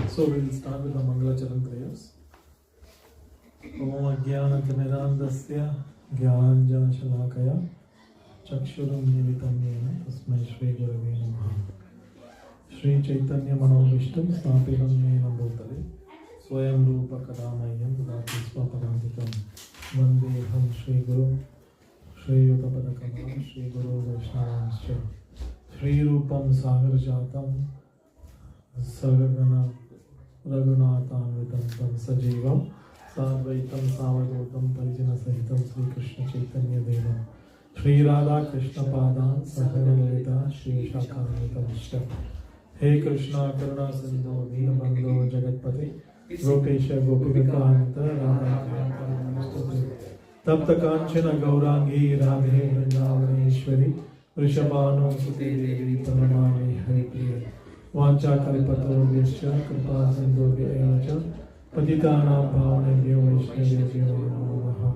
So we will start with the Mangalacharan prayers. Om Ajnanatirmirandasya Jnananjana Shalakaya Chakshurum Militam Yena Tasmai Shri Gurave Namaha. Shri Chaitanya Manovishtam Sthapitam Yena Bhutale Swayam Rupa Kadamayam Dati Swaparantitam Vandeham Shri Guru Shri Yuttapadakama Shri Guru Vaishnavanscha Shri Rupam Sagar Jatam Sagagana Raghunathanvitam Tam Sajivam Sadvaitam Savagotam Parijana Sahitam Sri Krishna Chaitanya Devam Shri Radha Krishna Padam Sahana Lalita Shri Shakhanvitam Shta Hey Krishna Karuna Sindhu Deenabandho Jagatpati Gopesha Gopikanta Radha Kanta Tapta Kanchana Gaurangi Radhe Vrindavaneshwari Vrishabhanu Suti Devi Pranamami Hari Priya Vancha Kalpatarobhyascha Kripa Sindhubhya Patitanam Pavanebhyo Vaishnavebhyo Namo Namaha.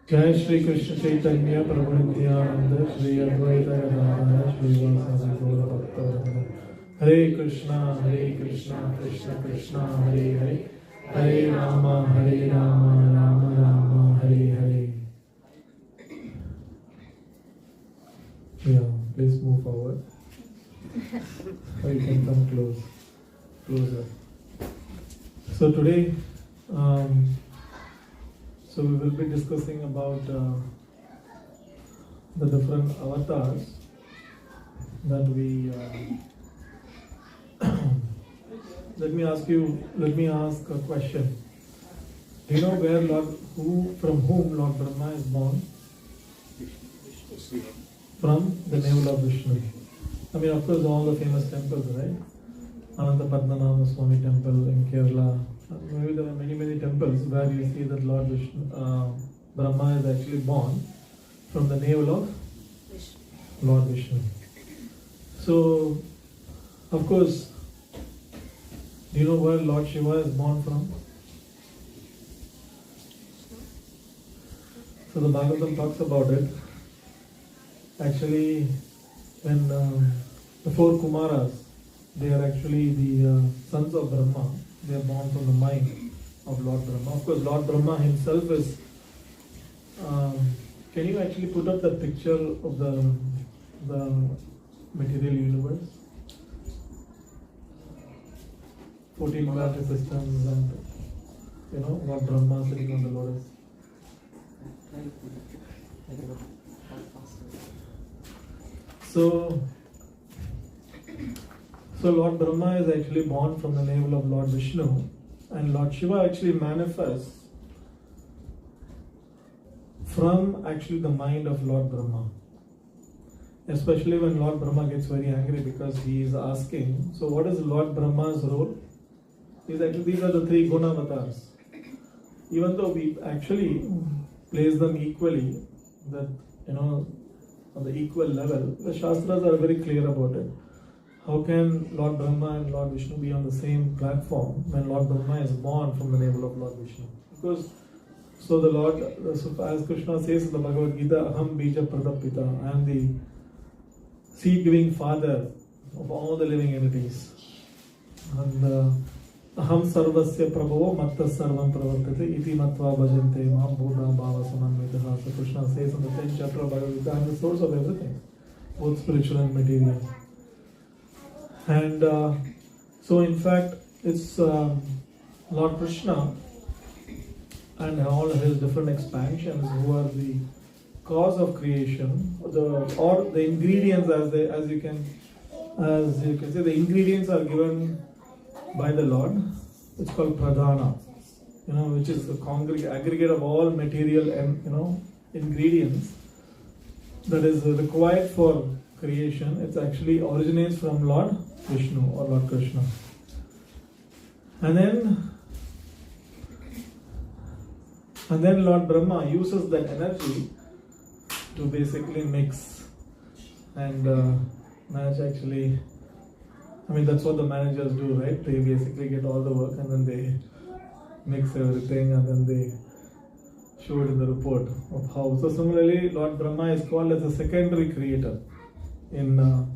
Jai Shri Krishna Chaitanya Prabhu Nityananda Shri Advaita Gadadhara Shri Vasadi Gaura Bhaktavrinda. Hare Krishna Krishna Krishna Hare Hare Hare Rama Rama Rama Hare Hare. Yeah, please move forward. Or you can come closer. So today, so we will be discussing about the different avatars that we. Let me ask a question. Do you know from whom Lord Brahma is born? From the navel of Vishnu. I mean, of course, all the famous temples, right? Ananta Padmanabha Swami temple in Kerala. Maybe there are many temples where you see that Lord Vishnu, Brahma is actually born from the navel of Lord Vishnu. So, of course, do you know where Lord Shiva is born from? So the Bhagavatam talks about it. Actually, when the four Kumaras, they are actually the sons of Brahma. They are born from the mind of Lord Brahma. Of course, Lord Brahma himself is. Can you actually put up the picture of the material universe? 14 planetary systems, and Lord Brahma sitting on the lotus. So Lord Brahma is actually born from the navel of Lord Vishnu, and Lord Shiva actually manifests from actually the mind of Lord Brahma. Especially when Lord Brahma gets very angry because he is asking, so what is Lord Brahma's role? These are the three guna avatars. Even though we actually place them equally, that on the equal level, the Shastras are very clear about it. How can Lord Brahma and Lord Vishnu be on the same platform when Lord Brahma is born from the navel of Lord Vishnu? Because as Krishna says in the Bhagavad Gita, Aham Bija Pradapita, I am the seed-giving father of all the living entities. And Aham Sarvasya Prabho Matta Sarvam Pravartate Iti Matva Bhajante Mam Bhuta Bhava Samanvitaha. So Krishna says in the 10th chapter of Bhagavad Gita, I am the source of everything, both spiritual and material. And so in fact, it's Lord Krishna and all his different expansions who are the cause of creation, or the ingredients, as you can say, the ingredients are given by the Lord. It's called pradhana, which is the aggregate of all material and ingredients that is required for creation. It actually originates from Lord Vishnu or Lord Krishna, and then Lord Brahma uses that energy to basically mix and manage actually. I mean, that's what the managers do, right? They basically get all the work and then they mix everything and then they show it in the report of how. So similarly, Lord Brahma is called as a secondary creator in the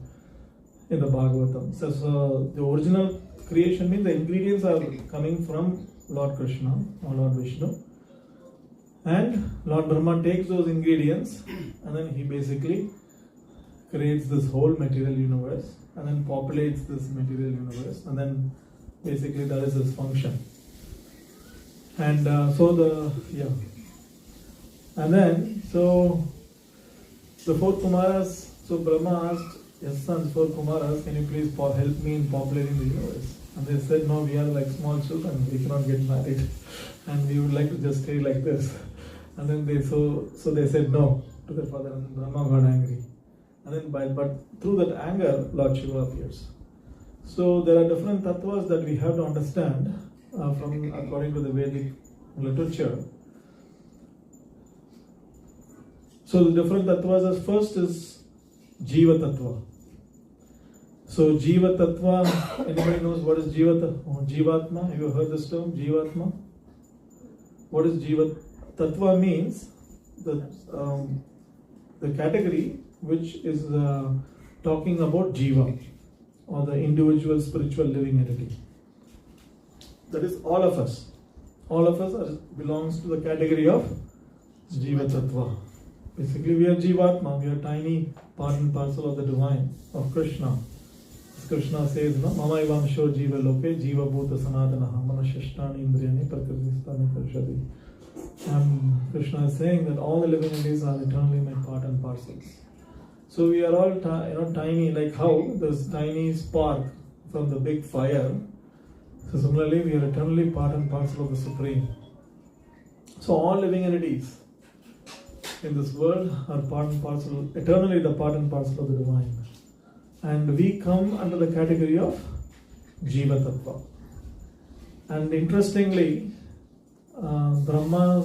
Bhagavatam. So the original creation means the ingredients are coming from Lord Krishna or Lord Vishnu. And Lord Brahma takes those ingredients and then he basically creates this whole material universe and then populates this material universe, and then basically that is his function. And and then the four Kumaras, so Brahma asked his sons, four Kumaras, can you please help me in populating the universe? And they said, no, we are like small children, we cannot get married and we would like to just stay like this. And then they said no to their father, and Brahma got angry. And then but through that anger, Lord Shiva appears. So there are different tattvas that we have to understand according to the Vedic literature. So the different tattvas, as first is Jiva Tattva. So Jiva Tattva, anybody knows what is Jivatma? Have you heard this term, Jivatma? What is Jiva Tattva? Means the category which is talking about Jiva, or the individual spiritual living entity. That is all of us. All of us belongs to the category of Jiva Tattva. Basically we are Jivatma, we are tiny part and parcel of the divine, of Krishna. As Krishna says, Mama Ivam Sho Jiva Loke Jiva Bhuta Sanatanaha Manashishtani Indriyani Prakritistani Parishadi. And Krishna is saying that all the living entities are eternally my part and parcels. So we are all tiny, like how this tiny spark from the big fire. So similarly, we are eternally part and parcel of the Supreme. So all living entities in this world are part and parcel, eternally the part and parcel of the divine. And we come under the category of Jiva Tattva. And interestingly, Brahma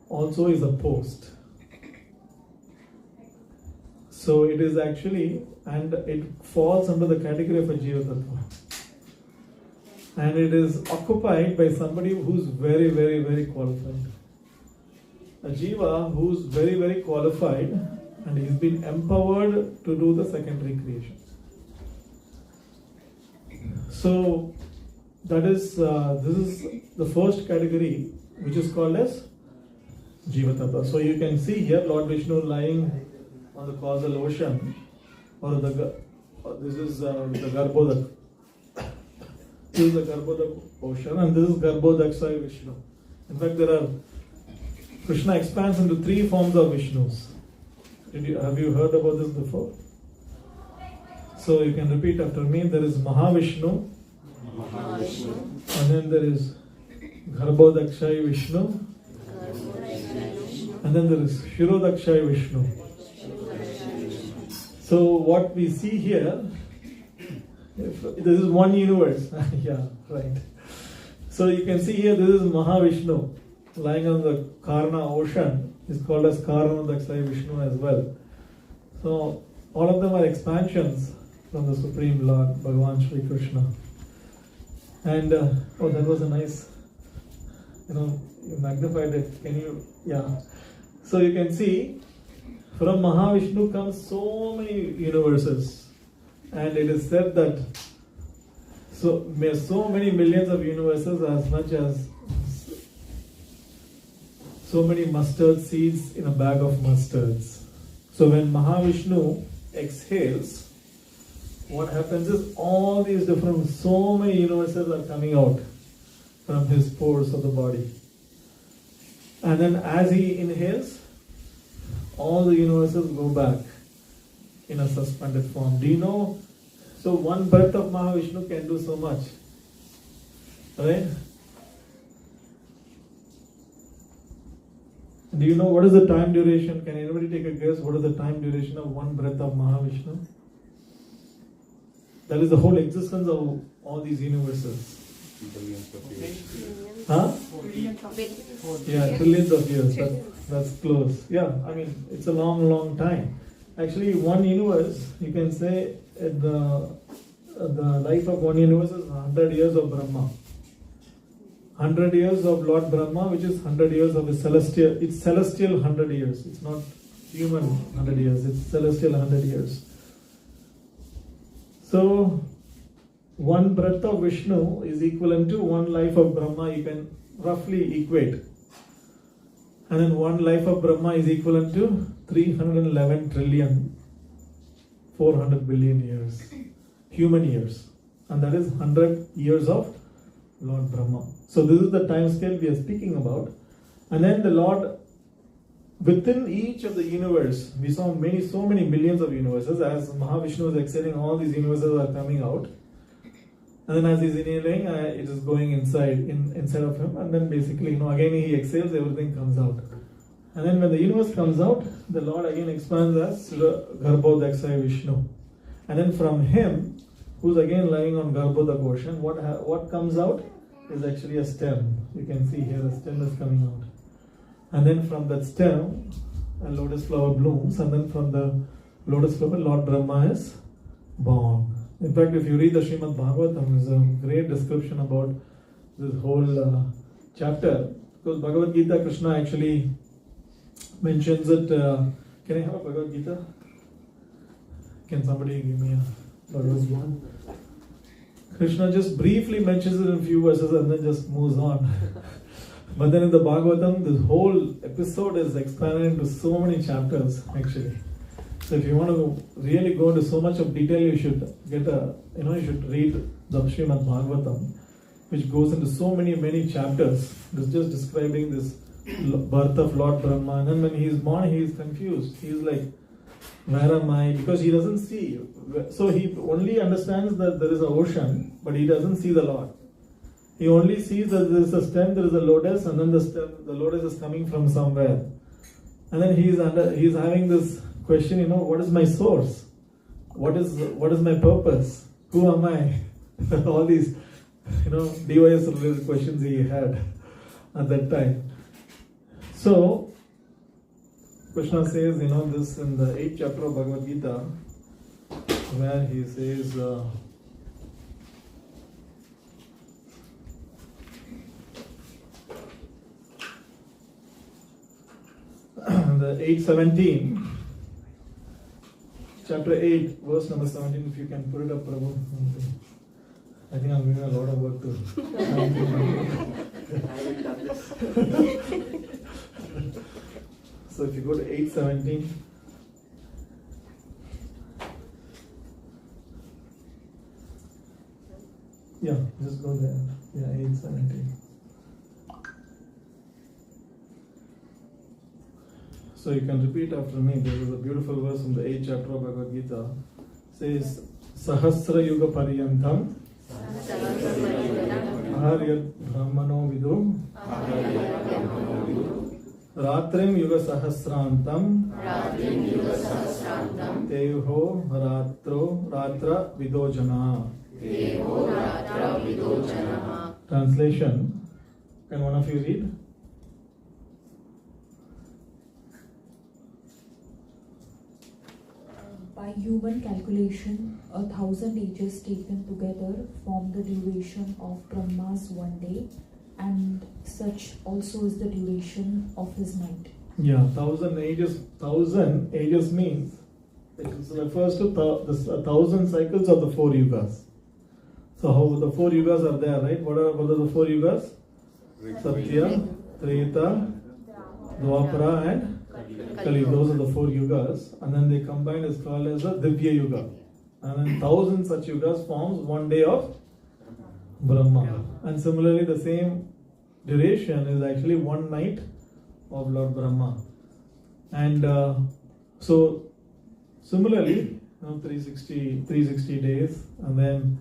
also is a post. So it is actually, and it falls under the category of a Jiva Tattva. And it is occupied by somebody who's very, very, very qualified. A Jiva who's very, very qualified, and he's been empowered to do the secondary creation. So that is, this is the first category, which is called as Jiva Tattva. So you can see here Lord Vishnu lying on the causal ocean, or this is the Garbhodak. This is the Garbhodak ocean, and this is Garbhodaksha Vishnu. In fact, Krishna expands into three forms of Vishnus. Have you heard about this before? So you can repeat after me. There is Mahavishnu, and then there is Garbhodaksha Vishnu, and then there is Shirodaksha Vishnu. So what we see here, this is one universe. Yeah, right. So you can see here, this is Mahavishnu lying on the Karna ocean. Is called as Karnadaksha Vishnu as well. So all of them are expansions from the Supreme Lord, Bhagavan Shri Krishna. And that was a nice, you magnified it. Can you, yeah. So you can see, from Mahavishnu comes so many universes. And it is said that so many millions of universes, as much as so many mustard seeds in a bag of mustards. So when Mahavishnu exhales, what happens is all these different, so many universes are coming out from his pores of the body. And then as he inhales, all the universes go back in a suspended form. Do you know? So one breath of Mahavishnu can do so much. Right? Do you know what is the time duration? Can anybody take a guess? What is the time duration of one breath of Mahavishnu? That is the whole existence of all these universes. Billions of years. Huh? Yeah, trillions of years. That's close. Yeah, I mean, it's a long, long time. Actually, one universe, you can say, the life of one universe is 100 years of Brahma. 100 years of Lord Brahma, which is 100 years of his celestial. It's celestial 100 years. It's not human 100 years, it's celestial 100 years. So, one breath of Vishnu is equivalent to one life of Brahma, you can roughly equate. And then one life of Brahma is equivalent to 311 trillion 400 billion years, human years. And that is 100 years of Lord Brahma. So this is the time scale we are speaking about. And then the Lord, within each of the universe, we saw so many millions of universes. As Mahavishnu is exhaling, all these universes are coming out. And then as he's inhaling, it is going inside of him. And then basically, again he exhales, everything comes out. And then when the universe comes out, the Lord again expands as Garbhodaksaya Vishnu. And then from him, who's again lying on Garbhodak ocean, what comes out is actually a stem. You can see here the stem is coming out. And then from that stem, a lotus flower blooms. And then from the lotus flower, Lord Brahma is born. In fact, if you read the Srimad Bhagavatam, there's a great description about this whole chapter. Because Bhagavad Gita, Krishna actually mentions it. Can I have a Bhagavad Gita? Can somebody give me a Bhagavad Gita? Krishna just briefly mentions it in a few verses and then just moves on. But then in the Bhagavatam, this whole episode is expanded into so many chapters actually. So if you want to really go into so much of detail, you should you should read the Srimad Bhagavatam, which goes into so many chapters. It's just describing this birth of Lord Brahma. And then when he is born, he is confused. He is like, where am I? Because he doesn't see. So he only understands that there is an ocean, but he doesn't see the Lord. He only sees that there is a stem, there is a lotus, and then the lotus is coming from somewhere. And then he is having this question, what is my source? What is my purpose? Who am I? All these, DYS related questions he had at that time. So, Krishna says, this in the 8th chapter of Bhagavad Gita, where he says, the 8:17, chapter 8, verse number 17, if you can put it up, Prabhu. I think I'm doing a lot of work too. So if you go to 8:17, yeah, just go there. Yeah, 8:17. So you can repeat after me. There is a beautiful verse from the 8th chapter of Bhagavad Gita. It says, Sahasra Yuga Paryantam Aharyat Brahmano Vidu Ratrim Yuga Sahasrantam Teho Ratra Vidojana. Translation. Can one of you read? By human calculation, 1,000 ages taken together form the duration of Brahma's one day, and such also is the duration of his night. Yeah, 1,000 ages. 1,000 ages means it refers to 1,000 cycles of the 4 yugas. So how the 4 yugas are there, right? What are the 4 yugas? Satya, Treta, Dwapara and Kali. Those are the 4 yugas, and then they combine is called as a Divya Yuga. And then 1,000 such yugas forms one day of Brahma. And similarly, the same duration is actually one night of Lord Brahma. And so similarly, 360 days, and then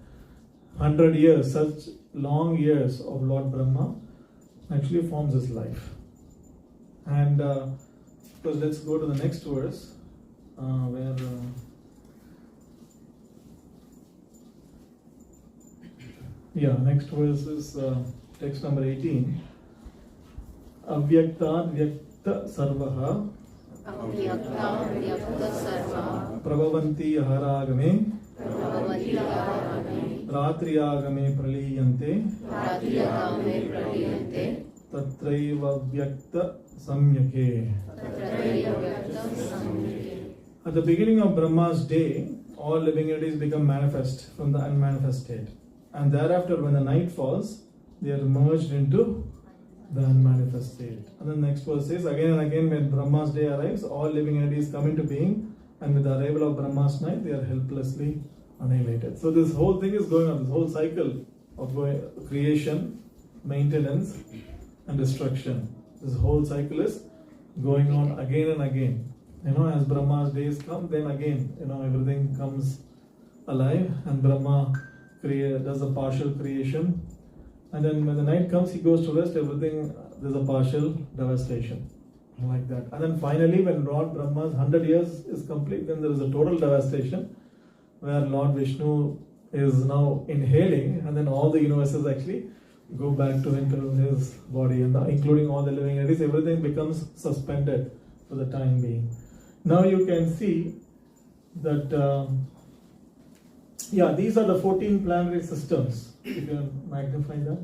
100 years, such long years of Lord Brahma actually forms his life. And because let's go to the next verse, where next verse is text number 18. Avyakta Vyakta Sarvaha Prabhavanti Aharagame Ratriyagame Praliyante Tatraiva Vyakta Samyake. At the beginning of Brahma's day, all living entities become manifest from the unmanifest state. And thereafter, when the night falls, they are merged into the unmanifest state. And the next verse says, again and again, when Brahma's day arrives, all living entities come into being, and with the arrival of Brahma's night, they are helplessly annihilated. So this whole thing is going on, this whole cycle of creation, maintenance, and destruction. This whole cycle is going on again and again. As Brahma's days come, then again, everything comes alive, and Brahma does a partial creation. And then when the night comes, he goes to rest, everything, there's a partial devastation. Like that. And then finally, when Lord Brahma's 100 years is complete, then there is a total devastation, where Lord Vishnu is now inhaling, and then all the universes actually go back into his body, and including all the living entities, everything becomes suspended for the time being. Now you can see that, these are the 14 planetary systems. You can magnify that.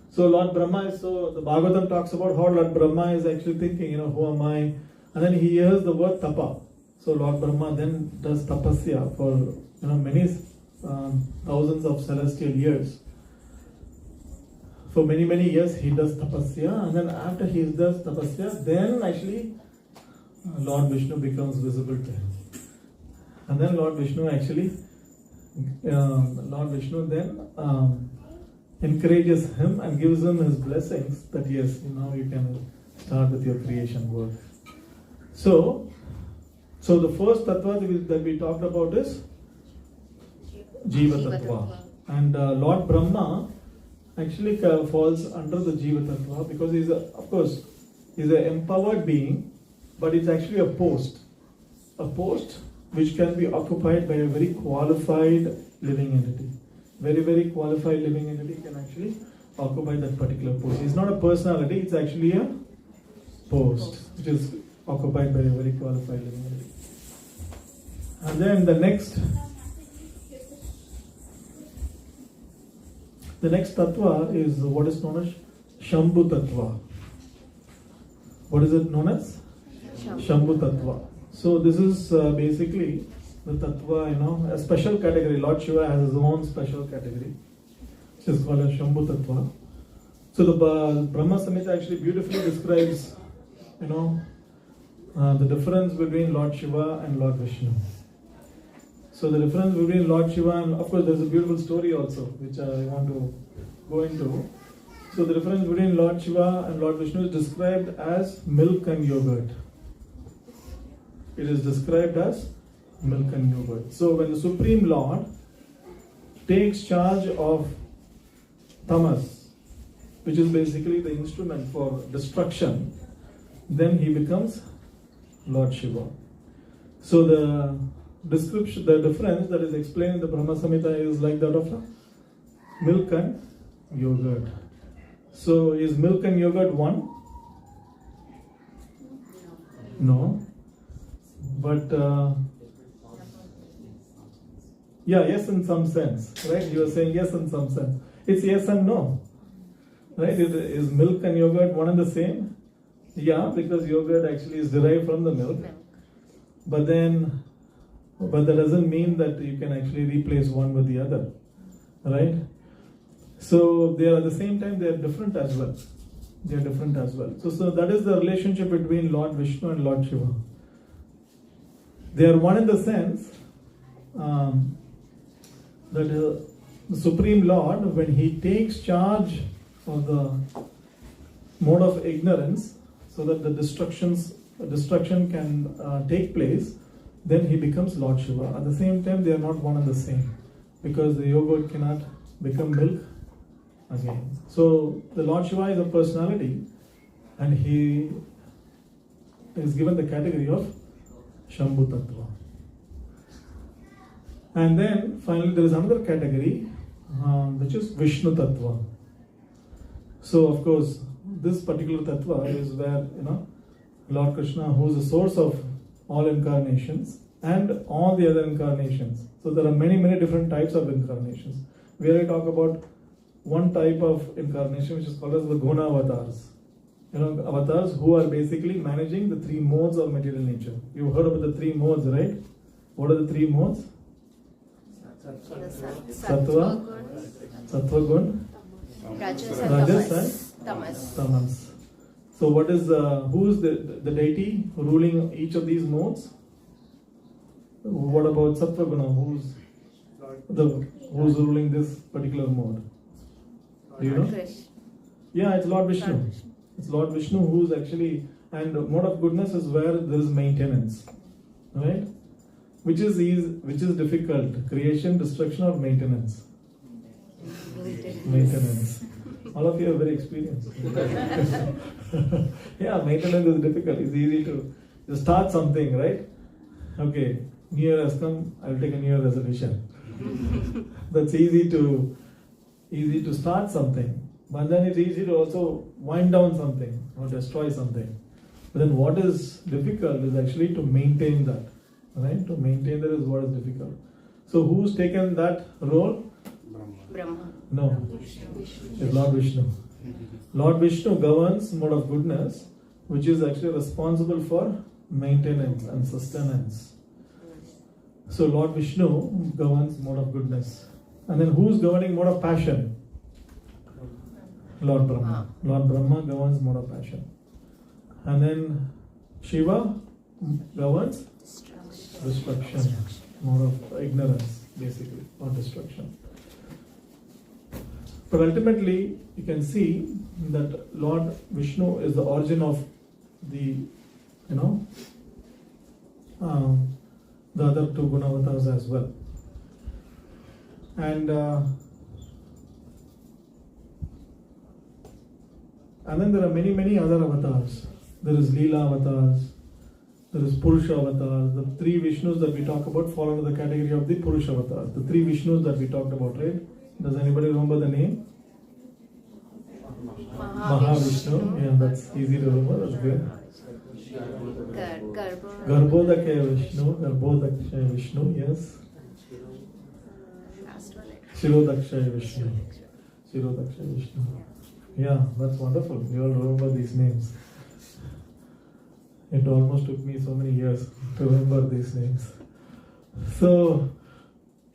So Lord Brahma is, the Bhagavatam talks about how Lord Brahma is actually thinking, who am I? And then he hears the word tapa. So Lord Brahma then does tapasya for, many thousands of celestial years. For many, many years he does tapasya, and then after he does tapasya, then actually Lord Vishnu becomes visible to him. And then Lord Vishnu then encourages him and gives him his blessings that yes, you can start with your creation work. So the first tattva that we talked about is Jiva Tattva. And Lord Brahma actually falls under the Jiva Tattva because he's an empowered being, but it's actually a post which can be occupied by a very qualified living entity. Very, very qualified living entity can actually occupy that particular post. It's not a personality, it's actually a post which is occupied by a very qualified living entity. And then the next tattva is what is known as Shambhu Tattva. What is it known as? Shambhu Tattva. So this is basically the tattva, a special category. Lord Shiva has his own special category, which is called as Shambhu Tattva. So the Brahma Samhita actually beautifully describes, the difference between Lord Shiva and Lord Vishnu. So the difference between Lord Shiva and, of course, there's a beautiful story also, which I want to go into. So the difference between Lord Shiva and Lord Vishnu is described as milk and yogurt. It is described as milk and yogurt. So when the Supreme Lord takes charge of tamas, which is basically the instrument for destruction, then he becomes Lord Shiva. So the difference that is explained in the Brahma Samhita is like that of milk and yogurt. So is milk and yogurt one? No. But yes in some sense, right? You are saying yes in some sense. It's yes and no, right? Is milk and yogurt one and the same? Yeah, because yogurt actually is derived from the milk. But that doesn't mean that you can actually replace one with the other, right? So they are at the same time, they are different as well. So that is the relationship between Lord Vishnu and Lord Shiva. They are one in the sense that the Supreme Lord, when he takes charge of the mode of ignorance, so that the destruction can take place, then he becomes Lord Shiva. At the same time, they are not one and the same, because the yogurt cannot become milk again. So the Lord Shiva is a personality, and he is given the category of Shambhu Tattva. And then finally there is another category which is Vishnu Tattva. So of course this particular Tattva is where Lord Krishna, who is the source of all incarnations and all the other incarnations. So there are many, many different types of incarnations. We already talk about one type of incarnation which is called as the Guna avatars. avatars who are basically managing the three modes of material nature. You've heard about the three modes, right? What are the three modes? Sattva, Sattva Gun, Rajas and Tamas. So what is who is the deity ruling each of these modes? What about Sattva Guna? Who's ruling this particular mode? Do you know? Yeah, it's Lord Vishnu. It's Lord Vishnu who's actually, and mode of goodness is where there is maintenance, right? Which is difficult? Creation, destruction, or maintenance? Maintenance. All of you are very experienced. Yeah, maintenance is difficult. It's easy to start something, right? Okay, New Year has come. I'll take a New Year resolution. That's easy to start something, but then it's easy to also wind down something or destroy something. But then what is difficult is actually to maintain that. Right? To maintain that is what is difficult. So who's taken that role? Brahma. No. It's Lord Vishnu. Lord Vishnu governs mode of goodness, which is actually responsible for maintenance and sustenance. So Lord Vishnu governs mode of goodness. And then who's governing mode of passion? Lord Brahma. Lord Brahma governs mode of passion. And then Shiva governs destruction, mode of ignorance, basically, or destruction. But ultimately, you can see that Lord Vishnu is the origin of the other two Gunavatars as well. And then there are many other avatars. There is Leela avatars. There is Purusha avatar. The three Vishnus that we talk about fall under the category of the Purusha avatar. The three Vishnus that we talked about, right? Does anybody remember the name? Mahavishnu. Yeah, that's easy to remember. That's good. Garbhodakaya Vishnu. Yes. Shirodakshaya Vishnu. Yeah, that's wonderful. You all remember these names. It almost took me so many years to remember these names. So,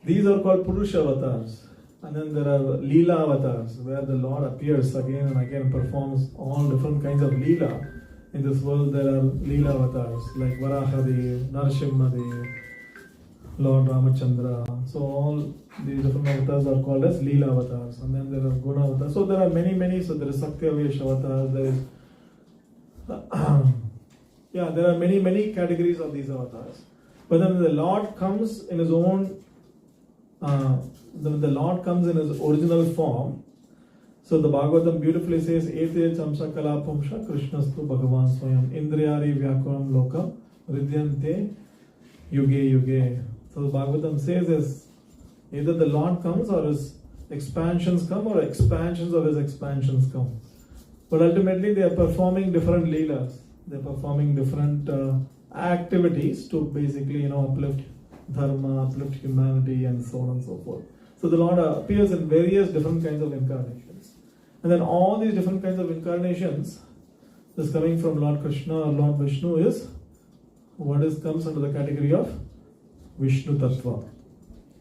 these are called Purusha avatars. And then there are Leela avatars, where the Lord appears again and again and performs all different kinds of Leela. In this world, there are Leela avatars like Varahadev, Narasimhadev, Lord Ramachandra. So, all these different avatars are called as Leela avatars. And then there are Guna avatars. So, there are many. So, there is Saktyavesh avatars, there is. There are many categories of these avatars. But then the Lord comes in his own, when the Lord comes in his original form, so the Bhagavatam beautifully says, Ete chamsa kalapamsha krishnastu bhagavan swayam indriyari vyakuram loka ridyante yuge. So the Bhagavatam says is, either the Lord comes or his expansions come or expansions of his expansions come. But ultimately they are performing different leelas. They're performing different activities to basically, uplift dharma, uplift humanity, and so on and so forth. So the Lord appears in various different kinds of incarnations. And then all these different kinds of incarnations, this coming from Lord Krishna or Lord Vishnu is what comes under the category of Vishnu Tattva.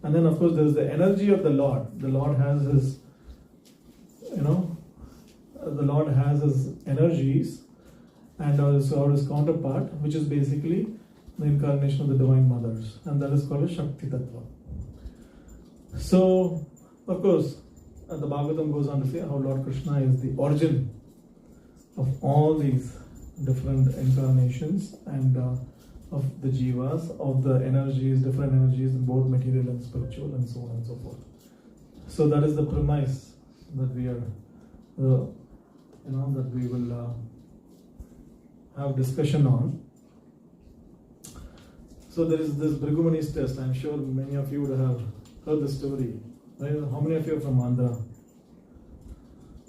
And then of course there is the energy of the Lord. The Lord has his, the Lord has his energies and his counterpart, which is basically the incarnation of the Divine Mothers, and that is called a Shakti Tattva. So, of course, the Bhagavatam goes on to say how Lord Krishna is the origin of all these different incarnations and of the jivas, of the energies, different energies, both material and spiritual, and so on and so forth. So that is the premise that we are, that we will have discussion on. So there is this Bhrigu test. I'm sure many of you would have heard the story. Right? How many of you are from Andhra?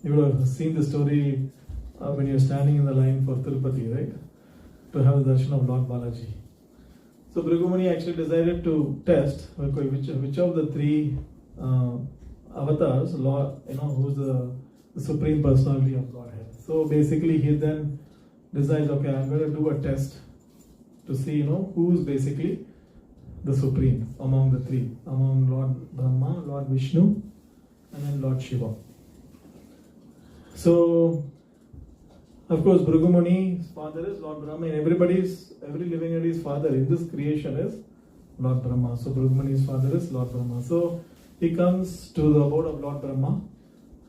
You would have seen the story when you're standing in the line for Tirupati, right? To have the darshan of Lord Balaji. So Bhrigu actually decided to test which of the three avatars, Lord, who's the Supreme Personality of Godhead. So basically he then decides, okay, I'm going to do a test to see, who's basically the supreme among the three, among Lord Brahma, Lord Vishnu, and then Lord Shiva. So, of course, Bhrigu Muni's father is Lord Brahma, and every living entity's father in this creation is Lord Brahma. So Bhrigu Muni's father is Lord Brahma. So he comes to the abode of Lord Brahma,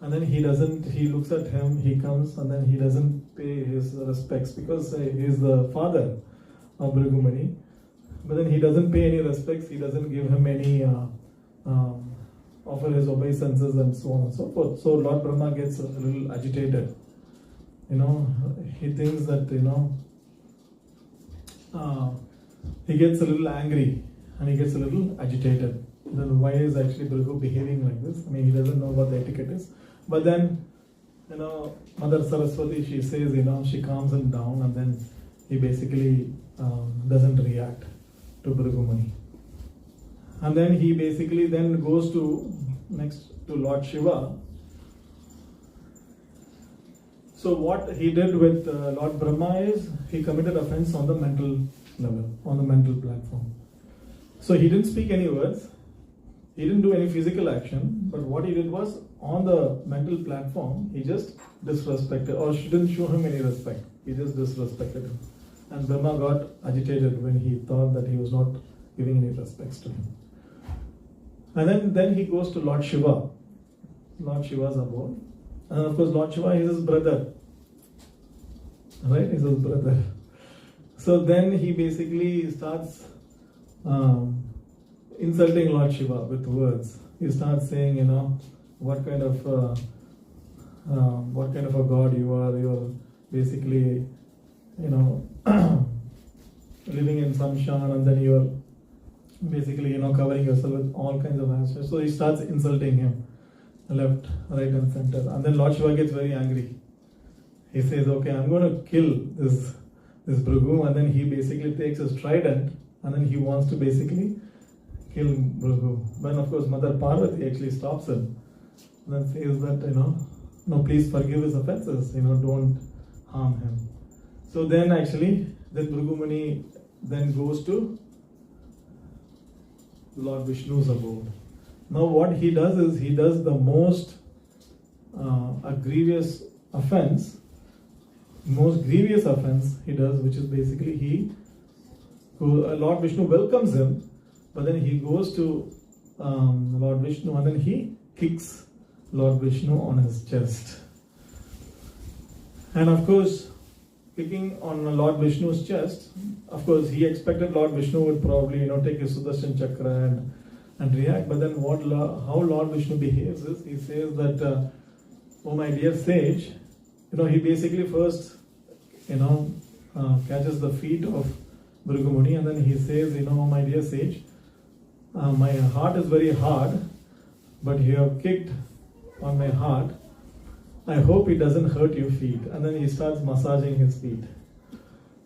and then he looks at him, he comes, and then he doesn't pay his respects because he is the father of Bhrigu Muni. But then he doesn't pay any respects, he doesn't give him any, offer his obeisances and so on and so forth. So Lord Brahma gets a little agitated. He thinks that, he gets a little angry and he gets a little agitated. Then why is actually Bhrigu behaving like this? I mean, he doesn't know what the etiquette is. But then, Mother Saraswati, she says, she calms him down, and then he basically doesn't react to Bhrigu Muni. And then he basically then goes next to Lord Shiva. So what he did with Lord Brahma is he committed offense on the mental level, on the mental platform. So he didn't speak any words, he didn't do any physical action, but what he did was on the mental platform, he just disrespected, or she didn't show him any respect, he just disrespected him. And Brahma got agitated when he thought that he was not giving any respects to him. And then he goes to Lord Shiva, Lord Shiva's abode. And of course, Lord Shiva is his brother. Right? He's his brother. So then he basically starts insulting Lord Shiva with words. He starts saying, what kind of a god you are. You're basically, living in samshan, and then you're basically, covering yourself with all kinds of answers. So he starts insulting him, left, right, and center. And then Lord Shiva gets very angry. He says, okay, I'm going to kill this Bhrigu, and then he basically takes his trident, and then he wants to basically kill Bhrigu. Then of course Mother Parvati actually stops him, and then says that, no, please forgive his offenses, don't harm him. So then Bhrigu Muni then goes to Lord Vishnu's abode. Now what he does is, he does the most grievous offense he does, which is basically Lord Vishnu welcomes him, but then he goes to Lord Vishnu, and then he kicks Lord Vishnu on his chest. And of course, kicking on Lord Vishnu's chest, of course he expected Lord Vishnu would probably take his Sudarshan Chakra and react. But then how Lord Vishnu behaves is, he says that, oh my dear sage, he basically first, catches the feet of Bhrigu Muni, and then he says, oh my dear sage, my heart is very hard, but you have kicked on my heart. I hope it doesn't hurt your feet. And then he starts massaging his feet.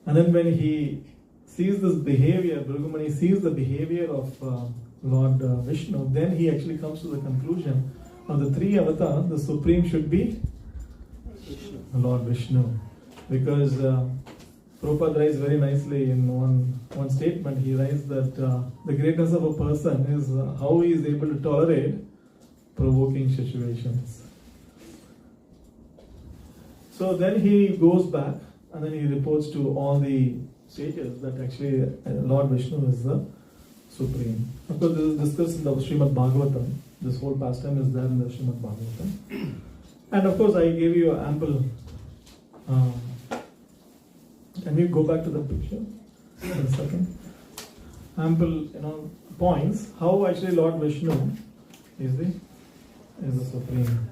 And then when he sees this behavior, Bhrigu Muni sees the behavior of Lord Vishnu, then he actually comes to the conclusion of the three avatars, the supreme should be Lord Vishnu. Because Prabhupada writes very nicely in one statement, he writes that the greatness of a person is how he is able to tolerate provoking situations. So then he goes back, and then he reports to all the sages that actually Lord Vishnu is the supreme. Of course, this is discussed in the Srimad Bhagavatam. This whole pastime is there in the Srimad Bhagavatam. And of course, I gave you an ample. Can we go back to the picture for a second? Ample, points how actually Lord Vishnu is the supreme,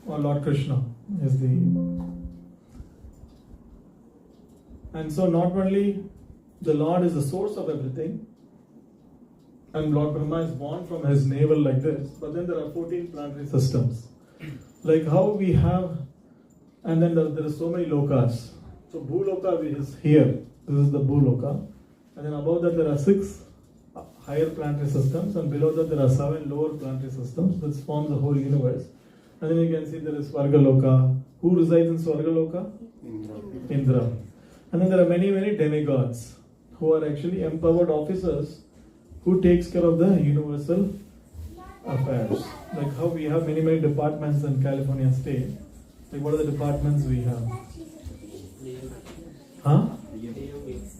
or Lord Krishna is the. And so not only the Lord is the source of everything, and Lord Brahma is born from his navel like this, but then there are 14 planetary systems. Like how we have, and then there are so many lokas. So Bhuloka is here, this is the Bhuloka, and then above that there are 6 higher planetary systems, and below that there are 7 lower planetary systems. This forms the whole universe. And then you can see there is Svargaloka, Who resides in Swargaloka? Indra. And then there are many, many demigods who are actually empowered officers who takes care of the universal affairs. Like how we have many, many departments in California state. Like what are the departments we have? Huh?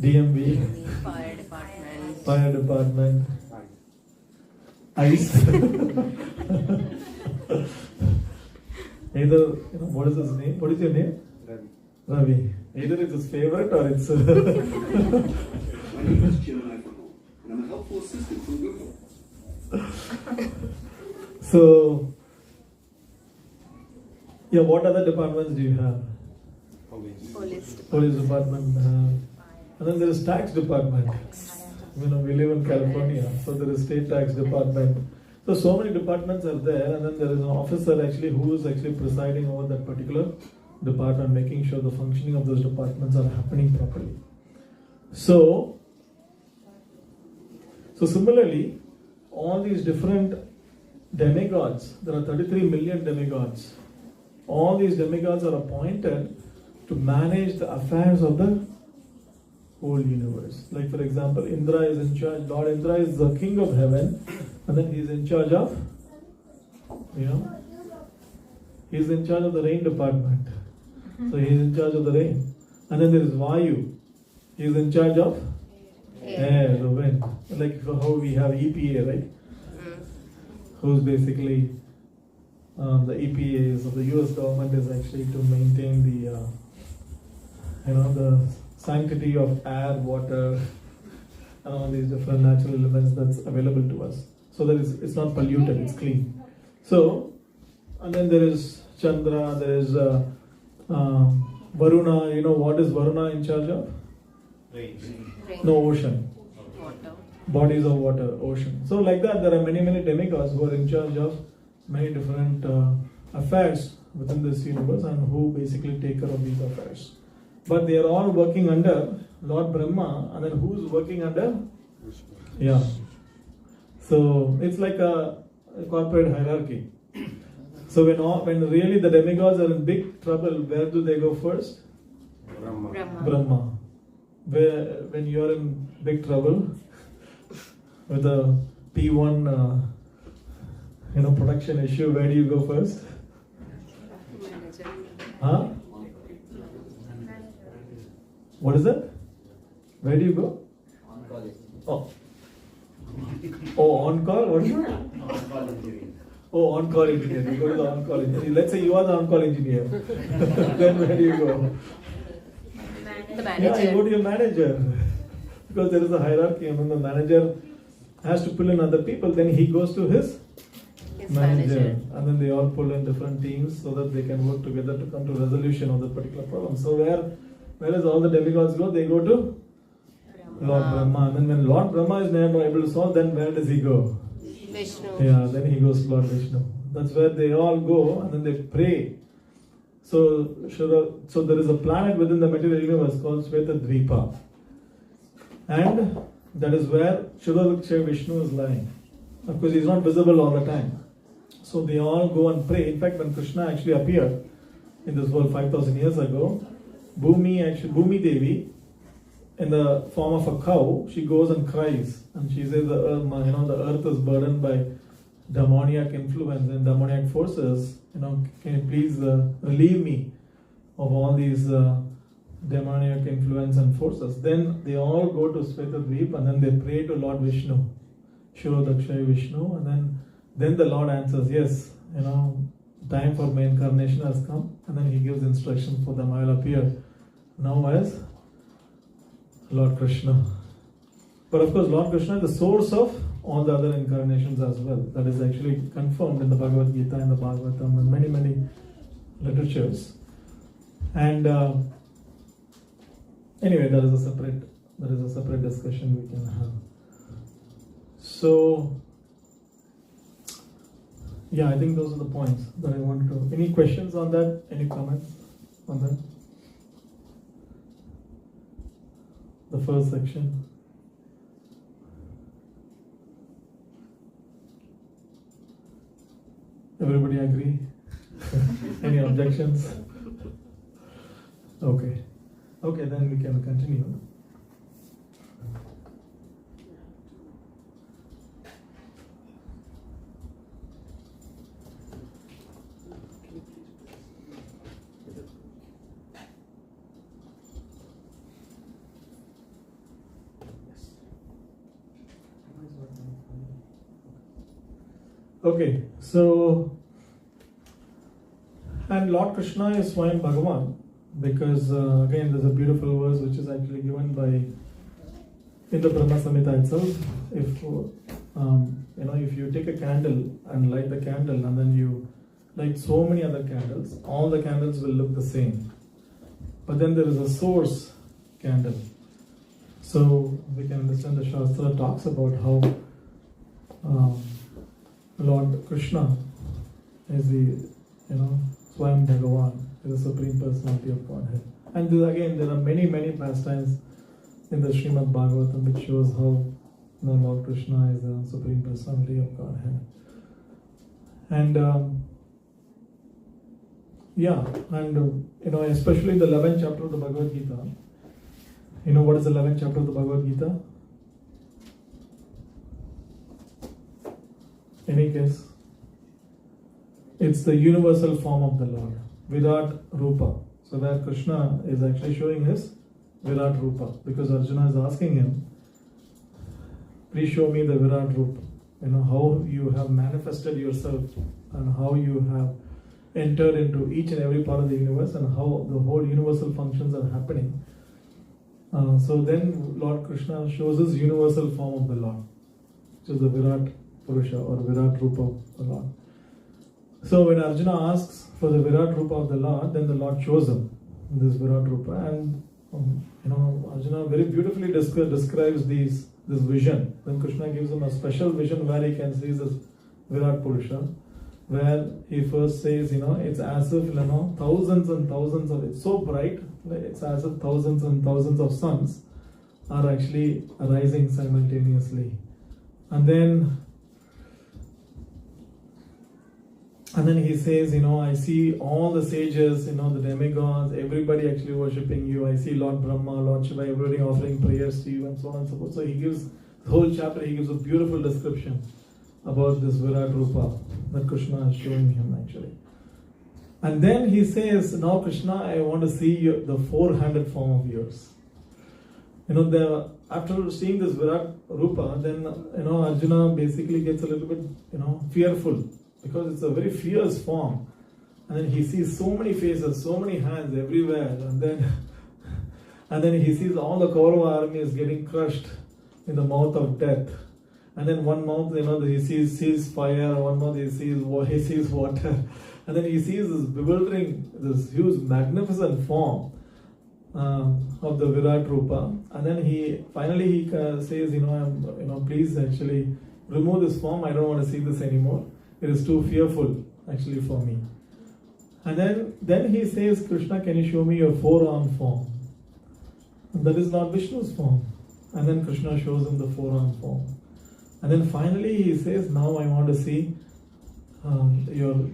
DMV. Fire department. Fire department. ICE. Either, what is his name? What is your name? Ravi. Either it's his favorite or it's. My name is Jim and I'm from home, and I'm a helpful assistant from Google. So, yeah, what other departments do you have? Police department. And then there is tax department. We live in California, so there is state tax department. So many departments are there, and then there is an officer actually who is actually presiding over that particular department, making sure the functioning of those departments are happening properly. So similarly, all these different demigods, there are 33 million demigods. All these demigods are appointed to manage the affairs of the whole universe. Like for example, Indra is in charge, Lord Indra is the king of heaven, and then he is in charge of, he is in charge of the rain department. So he is in charge of the rain. And then there is Vayu. He is in charge of air, the wind. Like how we have EPA, right? Who's basically the EPAs of the US government is actually to maintain the the sanctity of air, water, and all these different natural elements that's available to us. So that it's not polluted, it's clean. So, and then there is Chandra, there is Varuna. What is Varuna in charge of? Rain. No, ocean. Water. Bodies of water, ocean. So like that, there are many, many demigods who are in charge of many different affairs within this universe and who basically take care of these affairs. But they are all working under Lord Brahma, and then who's working under? Yeah. So it's like a corporate hierarchy. So when really the demigods are in big trouble, where do they go first? Brahma. When you are in big trouble with a P1 production issue, where do you go first? Manager. Huh? What is that? Where do you go? Oh, on call? What is it? Oh, on call engineer. You go to the on call engineer. Let's say you are the on call engineer. Then where do you go? The Yeah, manager. you go to your manager. Because there is a hierarchy, and when the manager has to pull in other people, then he goes to his manager. And then they all pull in different teams so that they can work together to come to resolution of the particular problem. So where does all the demigods go? They go to Lord Brahma. And then when Lord Brahma is never able to solve, then where does he go? Vishnu. Yeah, then he goes to Lord Vishnu. That's where they all go, and then they pray. So there is a planet within the material universe called Sveta Dvipa. And that is where Shuddha Vishnu is lying. Of course, he is not visible all the time. So they all go and pray. In fact, when Krishna actually appeared in this world 5,000 years ago, Bhumi Devi, in the form of a cow, she goes and cries, and she says the earth is burdened by demoniac influence and demoniac forces. Can you please relieve me of all these demoniac influence and forces? Then they all go to Sveta Dvip, and then they pray to Lord Vishnu, Shuro Dakshay Vishnu, and then the Lord answers, yes, time for my incarnation has come, and then he gives instructions for them. I will appear now as Lord Krishna. But of course, Lord Krishna is the source of all the other incarnations as well. That is actually confirmed in the Bhagavad Gita and the Bhagavatam and many, many literatures. And anyway, that is a separate discussion we can have. So, yeah, I think those are the points that I wanted to. Any questions on that? Any comments on that? The first section. Everybody agree? Any objections? Okay. Okay, then we can continue. Okay, so, and Lord Krishna is Swayam Bhagavan, because again there's a beautiful verse which is actually given by in the Brahma Samhita itself. If if you take a candle and light the candle and then you light so many other candles, all the candles will look the same. But then there is a source candle. So we can understand the Shastra talks about how Lord Krishna is the Swayam Bhagavan, is the Supreme Personality of Godhead. And again, there are many pastimes in the Srimad Bhagavatam which shows how Lord Krishna is the Supreme Personality of Godhead. And especially the 11th chapter of the Bhagavad Gita. You know what is the 11th chapter of the Bhagavad Gita? Any guess? It's the universal form of the Lord, Virat Rupa. So where Krishna is actually showing his Virat Rupa, because Arjuna is asking him, please show me the Virat Rupa. How you have manifested yourself and how you have entered into each and every part of the universe and how the whole universal functions are happening. So then Lord Krishna shows his universal form of the Lord, which is the Virat Purusha or Virat Rupa of the Lord. So when Arjuna asks for the Virat Rupa of the Lord, then the Lord shows him this Virat Rupa, and Arjuna very beautifully describes this vision. Then Krishna gives him a special vision where he can see this Virat Purusha, where he first says, it's as if thousands and thousands of, it's so bright, it's as if thousands and thousands of suns are actually arising simultaneously. And then he says, I see all the sages, the demigods, everybody actually worshipping you. I see Lord Brahma, Lord Shiva, everybody offering prayers to you, and so on and so forth. So he gives, the whole chapter, he gives a beautiful description about this Virat Rupa that Krishna is showing him actually. And then he says, now Krishna, I want to see the four-handed form of yours. After seeing this Virat Rupa, then Arjuna basically gets a little bit fearful, because it's a very fierce form. And then he sees so many faces, so many hands everywhere, and then he sees all the Kaurava army is getting crushed in the mouth of death. And then one mouth, he sees fire, one mouth he sees water. And then he sees this bewildering, this huge, magnificent form of the Virat Rupa. And then he finally says, please actually remove this form. I don't want to see this anymore. It is too fearful actually for me. And then he says, Krishna, can you show me your four-armed form? And that is Lord Vishnu's form. And then Krishna shows him the four-armed form. And then finally he says, now I want to see the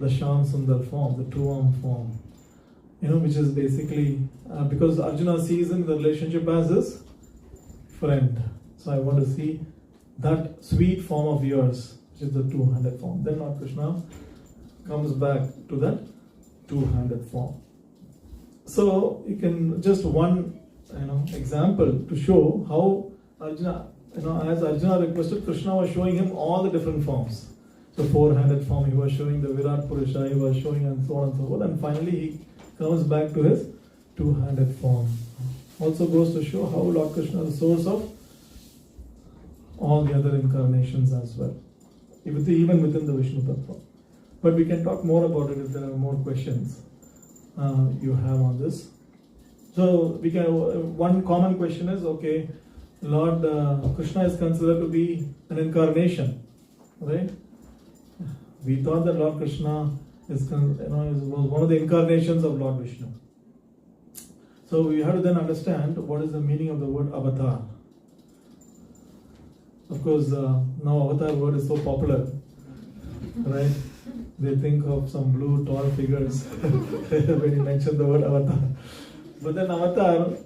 Shyam Sundar form, the two-armed form. Which is basically, because Arjuna sees him in the relationship as his friend. So I want to see that sweet form of yours, which is the two-handed form. Then Lord Krishna comes back to that two-handed form. So you can just one example to show how Arjuna, as Arjuna requested, Krishna was showing him all the different forms. So four-handed form, he was showing the Virat Purusha, he was showing and so on and so forth. And finally he comes back to his two-handed form. Also goes to show how Lord Krishna is the source of all the other incarnations as well, even within the Vishnu Tattva. But we can talk more about it if there are more questions you have on this. So one common question is, okay, Lord Krishna is considered to be an incarnation, right? We thought that Lord Krishna was one of the incarnations of Lord Vishnu. So we have to then understand what is the meaning of the word avatar. Of course, now avatar word is so popular, right? They think of some blue tall figures when you mention the word avatar. But then avatar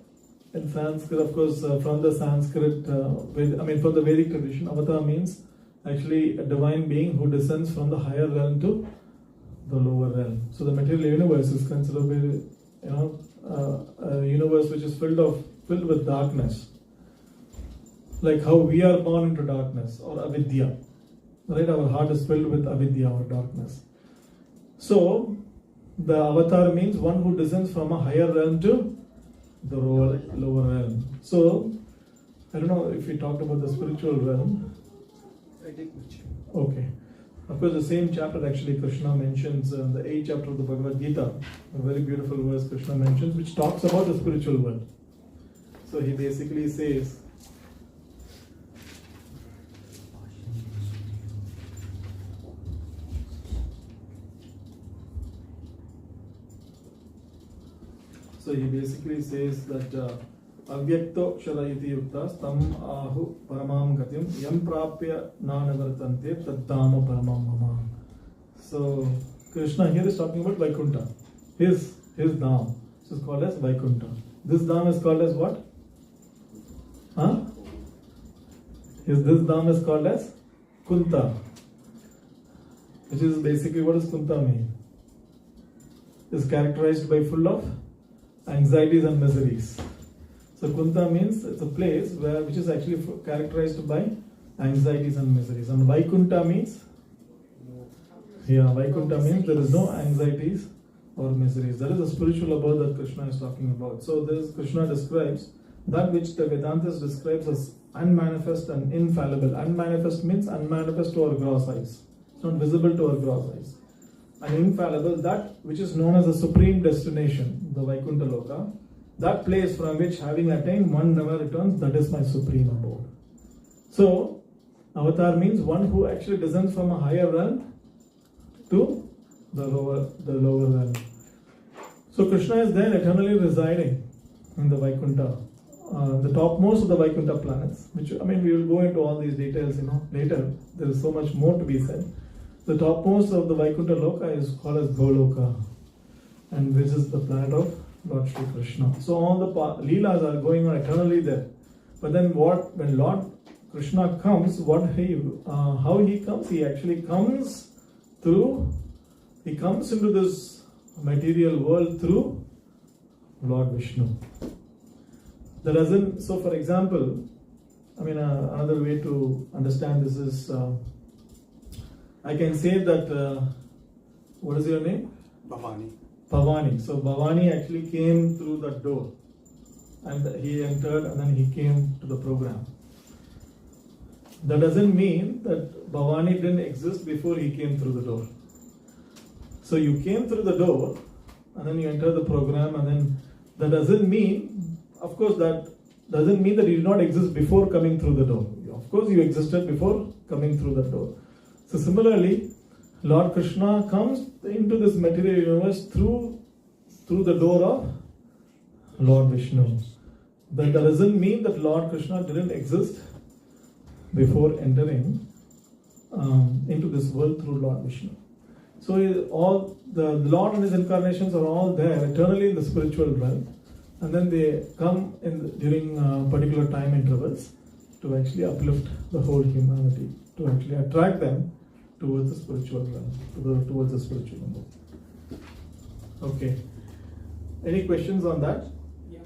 in Sanskrit, of course, from the Sanskrit, from the Vedic tradition, avatar means actually a divine being who descends from the higher realm to the lower realm. So the material universe is considered, a universe which is filled with darkness, like how we are born into darkness or avidya. Right, our heart is filled with avidya or darkness. So the avatar means one who descends from a higher realm to the lower realm. So I don't know if we talked about the spiritual realm. I did mention. Okay. Of course, the same chapter actually Krishna mentions in the 8th chapter of the Bhagavad Gita, a very beautiful verse Krishna mentions, which talks about the spiritual world. So he basically says, that Avyakto Kshara Yukta Tam Ahu Paramam Gatim Yam Prapya Nanavartante Taddama Paramam Mama. So Krishna here is talking about Vaikuntha. His Dham. This is called as Vaikuntha. This Dham is called as what? This Dham is called as Kunta. Which is basically, what does Kunta mean? Is characterized by full of anxieties and miseries. So Kunta means it's a place which is actually characterized by anxieties and miseries. And Vaikuntha means? Vaikuntha means there is no anxieties or miseries. That is the spiritual abode that Krishna is talking about. So this Krishna describes that which the Vedantas describes as unmanifest and infallible. Unmanifest means unmanifest to our gross eyes. It's not visible to our gross eyes. And infallible, that which is known as the supreme destination, the Vaikuntha Loka, that place from which, having attained, one never returns, that is my supreme abode. So, avatar means one who actually descends from a higher realm to the lower realm. So Krishna is then eternally residing in the Vaikuntha, the topmost of the Vaikuntha planets, which, we will go into all these details, later. There is so much more to be said. The topmost of the Vaikuntha Loka is called as Goloka, and this is the planet of Lord Shri Krishna. So all the Leelas are going on eternally there. But then when Lord Krishna comes, how he comes? He actually comes into this material world through Lord Vishnu. So for example, another way to understand this is, I can say that, what is your name? Bhavani. So Bhavani actually came through that door, and he entered, and then he came to the program. That doesn't mean that Bhavani didn't exist before he came through the door. So you came through the door, and then you entered the program, and then that doesn't mean, of course, that doesn't mean that you did not exist before coming through the door. Of course, you existed before coming through the door. So similarly, Lord Krishna comes into this material universe through the door of Lord Vishnu. That doesn't mean that Lord Krishna didn't exist before entering into this world through Lord Vishnu. So all the Lord and his incarnations are all there eternally in the spiritual realm, and then they come during particular time intervals to actually uplift the whole humanity, to actually attract them towards the spiritual realm, towards the spiritual realm. Okay. Any questions on that? Yeah.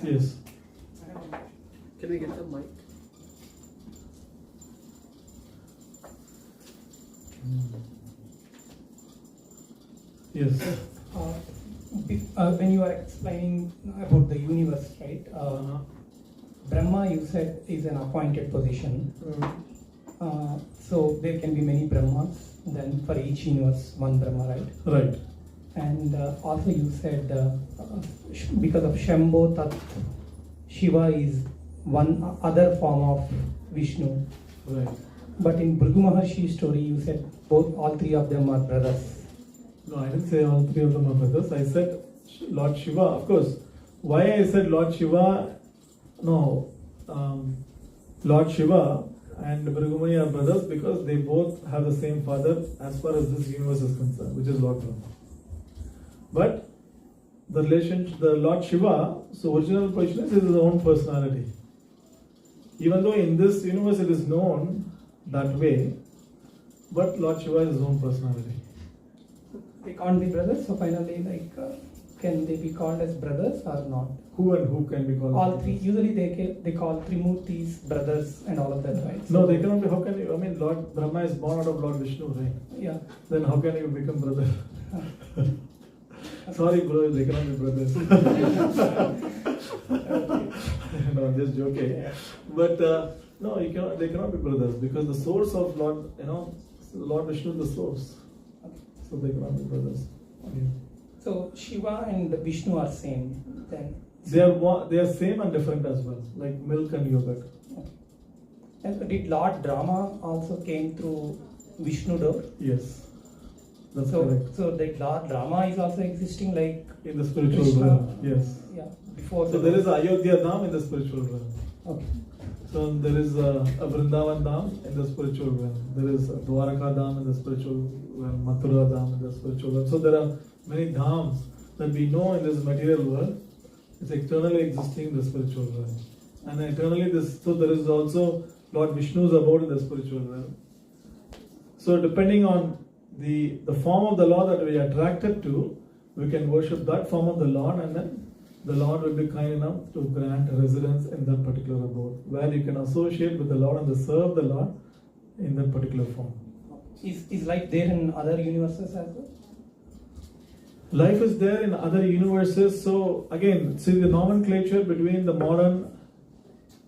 Yes. Can I get the mic? Yes. When you are explaining about the universe, right? Brahma, you said, is an appointed position. So there can be many Brahmas. Then for each universe, one Brahma, right? Right. And also you said because of Shambho Tat, Shiva is one other form of Vishnu. Right. But in Bhrigu Maharshi's story, you said all three of them are brothers. No, I didn't say all three of them are brothers. I said Lord Shiva. Of course, why I said Lord Shiva? No, Lord Shiva and Bhrigu are brothers because they both have the same father as far as this universe is concerned, which is Lord Brahma. But the relationship, the Lord Shiva, so original position is his own personality. Even though in this universe it is known that way, but Lord Shiva is his own personality. They can't be brothers, so finally, can they be called as brothers or not? Who and who can be called? All three. Usually they call Trimurtis brothers and all of that, right? No, they cannot be. How can you? I mean, Lord Brahma is born out of Lord Vishnu, right? Yeah. Then how can you become brother? Sorry, bro, they cannot be brothers. No, I'm just joking. But no, you cannot. They cannot be brothers because the source of Lord, Lord Vishnu is the source. So they cannot be brothers. Okay. So Shiva and Vishnu are same then. They are same and different as well, like milk and yogurt. Okay. And did Lord Brahma also came through Vishnu door? Yes, that's correct. So that Lord Rama is also existing like In the spiritual Krishna, realm, yes. Yeah. Before. So there is Ayodhya Dham in the spiritual realm. Okay. So there is a Vrindavan Dham in the spiritual realm. There is a Dwaraka Dham in the spiritual realm, Mathura Dham in the spiritual realm. So there are many dhams that we know in this material world. It's eternally existing in the spiritual realm. And eternally so there is also Lord Vishnu's abode in the spiritual realm. So depending on the form of the Lord that we are attracted to, we can worship that form of the Lord, and then the Lord will be kind enough to grant a residence in that particular abode, where you can associate with the Lord and serve the Lord in that particular form. Is life there in other universes as well? Life is there in other universes. So again, see, the nomenclature between the modern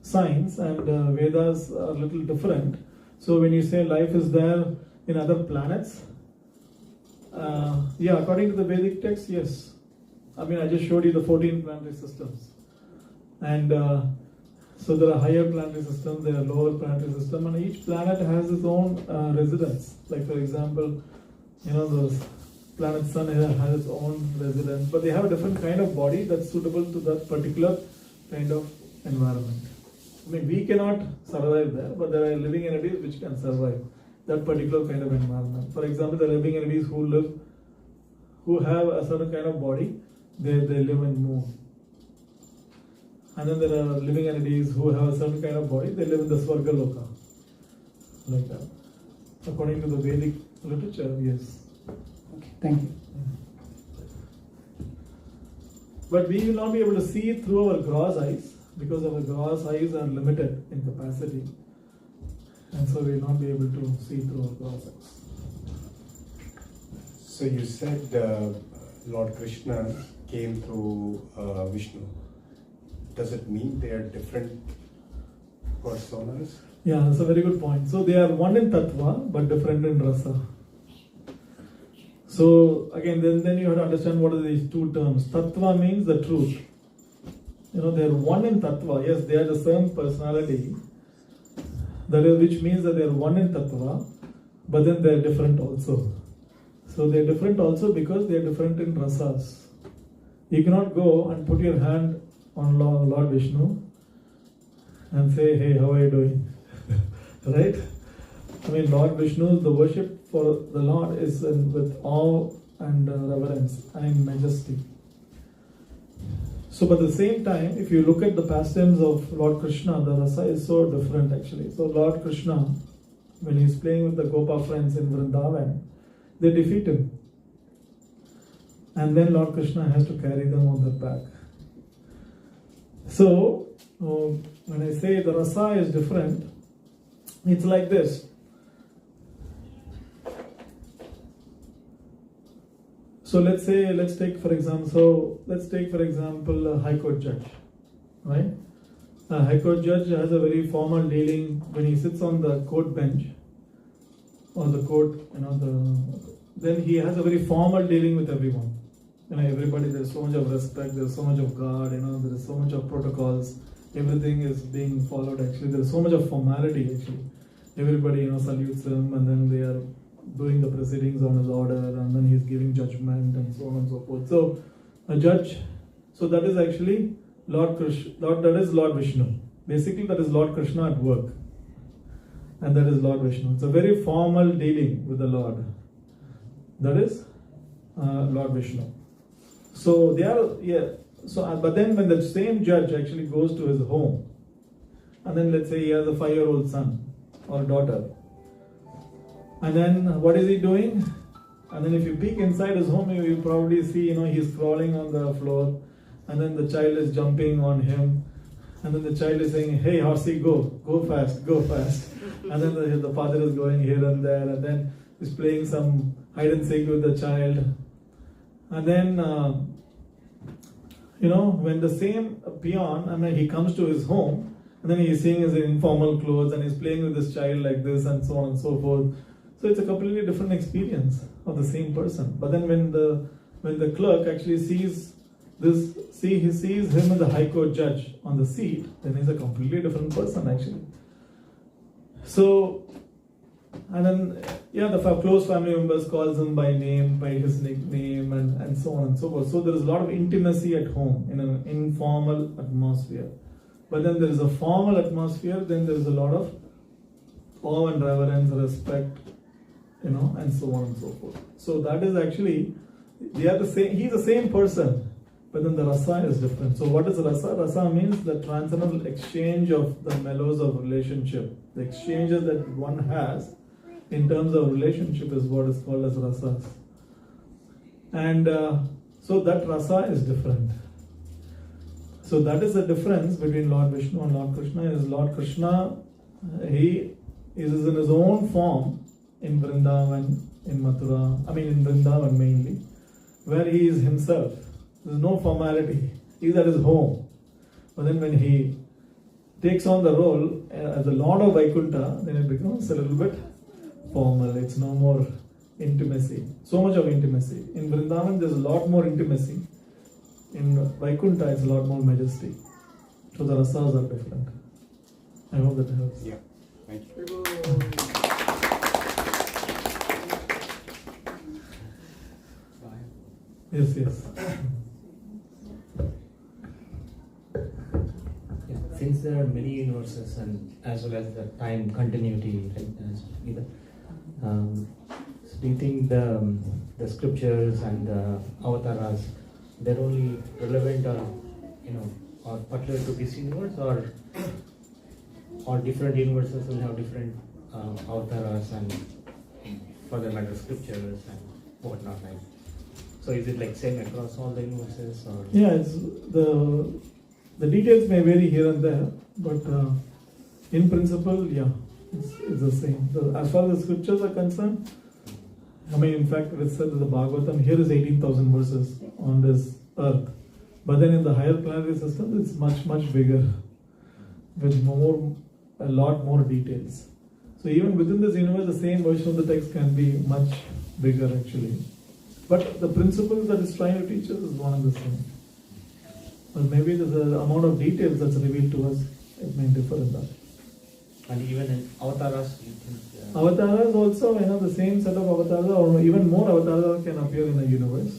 science and Vedas are a little different. So when you say life is there in other planets, according to the Vedic text, yes. I mean, I just showed you the 14 planetary systems. And so there are higher planetary systems, there are lower planetary systems, and each planet has its own residence. Like for example, the planet Sun has its own residence, but they have a different kind of body that's suitable to that particular kind of environment. I mean, we cannot survive there, but there are living entities which can survive that particular kind of environment. For example, the living entities who have a certain kind of body, they live and move. And then there are living entities who have a certain kind of body, they live in the Swarga Loka. Like that. According to the Vedic literature, yes. Okay, thank you. But we will not be able to see it through our gross eyes, because our gross eyes are limited in capacity. And so we will not be able to see through our gross eyes. So you said Lord Krishna came through Vishnu. Does it mean they are different personas? Yeah, that's a very good point. So they are one in Tattva, but different in Rasa. So again, then you have to understand what are these two terms. Tattva means the truth. They are one in Tattva. Yes, they are the same personality. That is, which means that they are one in Tattva, but then they are different also. So they are different also because they are different in Rasas. You cannot go and put your hand on Lord Vishnu and say, hey, how are you doing? Right? I mean, Lord Vishnu, the worship for the Lord is with awe and reverence and majesty. So, but at the same time, if you look at the pastimes of Lord Krishna, the rasa is so different actually. So, Lord Krishna, when he is playing with the Gopa friends in Vrindavan, they defeat him. And then Lord Krishna has to carry them on their back. So, when I say the rasa is different, it's like this. So let's take for example a High Court judge, right? A High Court judge has a very formal dealing when he sits on the court bench or the court, then he has a very formal dealing with everyone. Everybody, there's so much of respect, there's so much of guard, there is so much of protocols, everything is being followed actually, there's so much of formality actually. Everybody, salutes him, and then they are doing the proceedings on his order, and then he's giving judgment and so on and so forth. So a judge, so that is actually that is Lord Vishnu. Basically that is Lord Krishna at work. And that is Lord Vishnu. It's a very formal dealing with the Lord. That is Lord Vishnu. So they are, yeah. So, but then when the same judge actually goes to his home, and then let's say he has a 5-year-old son or daughter, and then what is he doing? And then if you peek inside his home, you will probably see, he's crawling on the floor, and then the child is jumping on him, and then the child is saying, "Hey, horsey, go fast, go fast." And then the father is going here and there, and then he's playing some hide and seek with the child. And then, when the same peon, and then he comes to his home, and then he's seeing his informal clothes, and he's playing with this child like this, and so on and so forth. So it's a completely different experience of the same person. But then when the clerk actually sees he sees him as the High Court judge on the seat, then he's a completely different person actually. So, and then the close family members calls him by name, by his nickname, and so on and so forth. So there is a lot of intimacy at home in an informal atmosphere. But then there is a formal atmosphere, then there is a lot of awe and reverence, respect, and so on and so forth. So that is actually, they are the same, he's the same person, but then the rasa is different. So what is rasa? Rasa means the transcendental exchange of the mellows of relationship. The exchanges that one has in terms of relationship is what is called as rasas. And so that rasa is different. So that is the difference between Lord Vishnu and Lord Krishna. Is Lord Krishna, he is in his own form in Vrindavan, in Mathura, in Vrindavan mainly, where he is himself. There is no formality. He is at his home. But then when he takes on the role as the Lord of Vaikuntha, then it becomes a little bit formal. It's no more intimacy. So much of intimacy. In Vrindavan, there's a lot more intimacy. In Vaikuntha, it's a lot more majesty. So the rasas are different. I hope that helps. Yeah, thank you. Yes. Since there are many universes and as well as the time continuity, right, as Gita, so do you think the scriptures and the avatars, they're only relevant or particular to this universe, or different universes will have different avatars and for that matter scriptures and whatnot, right? So is it like same across all the universes, or? Yeah, it's the details may vary here and there, but in principle, it's the same. As far as the scriptures are concerned, in fact, it's said that the Bhagavatam here is 18,000 verses on this earth, but then in the higher planetary system, it's much, much bigger, with a lot more details. So even within this universe, the same version of the text can be much bigger actually. But the principles that it's trying to teach us is one and the same. But maybe the amount of details that's revealed to us, it may differ in that. And even in avatars, you think? Avatars also, the same set of avatars or even more avatars can appear in the universe.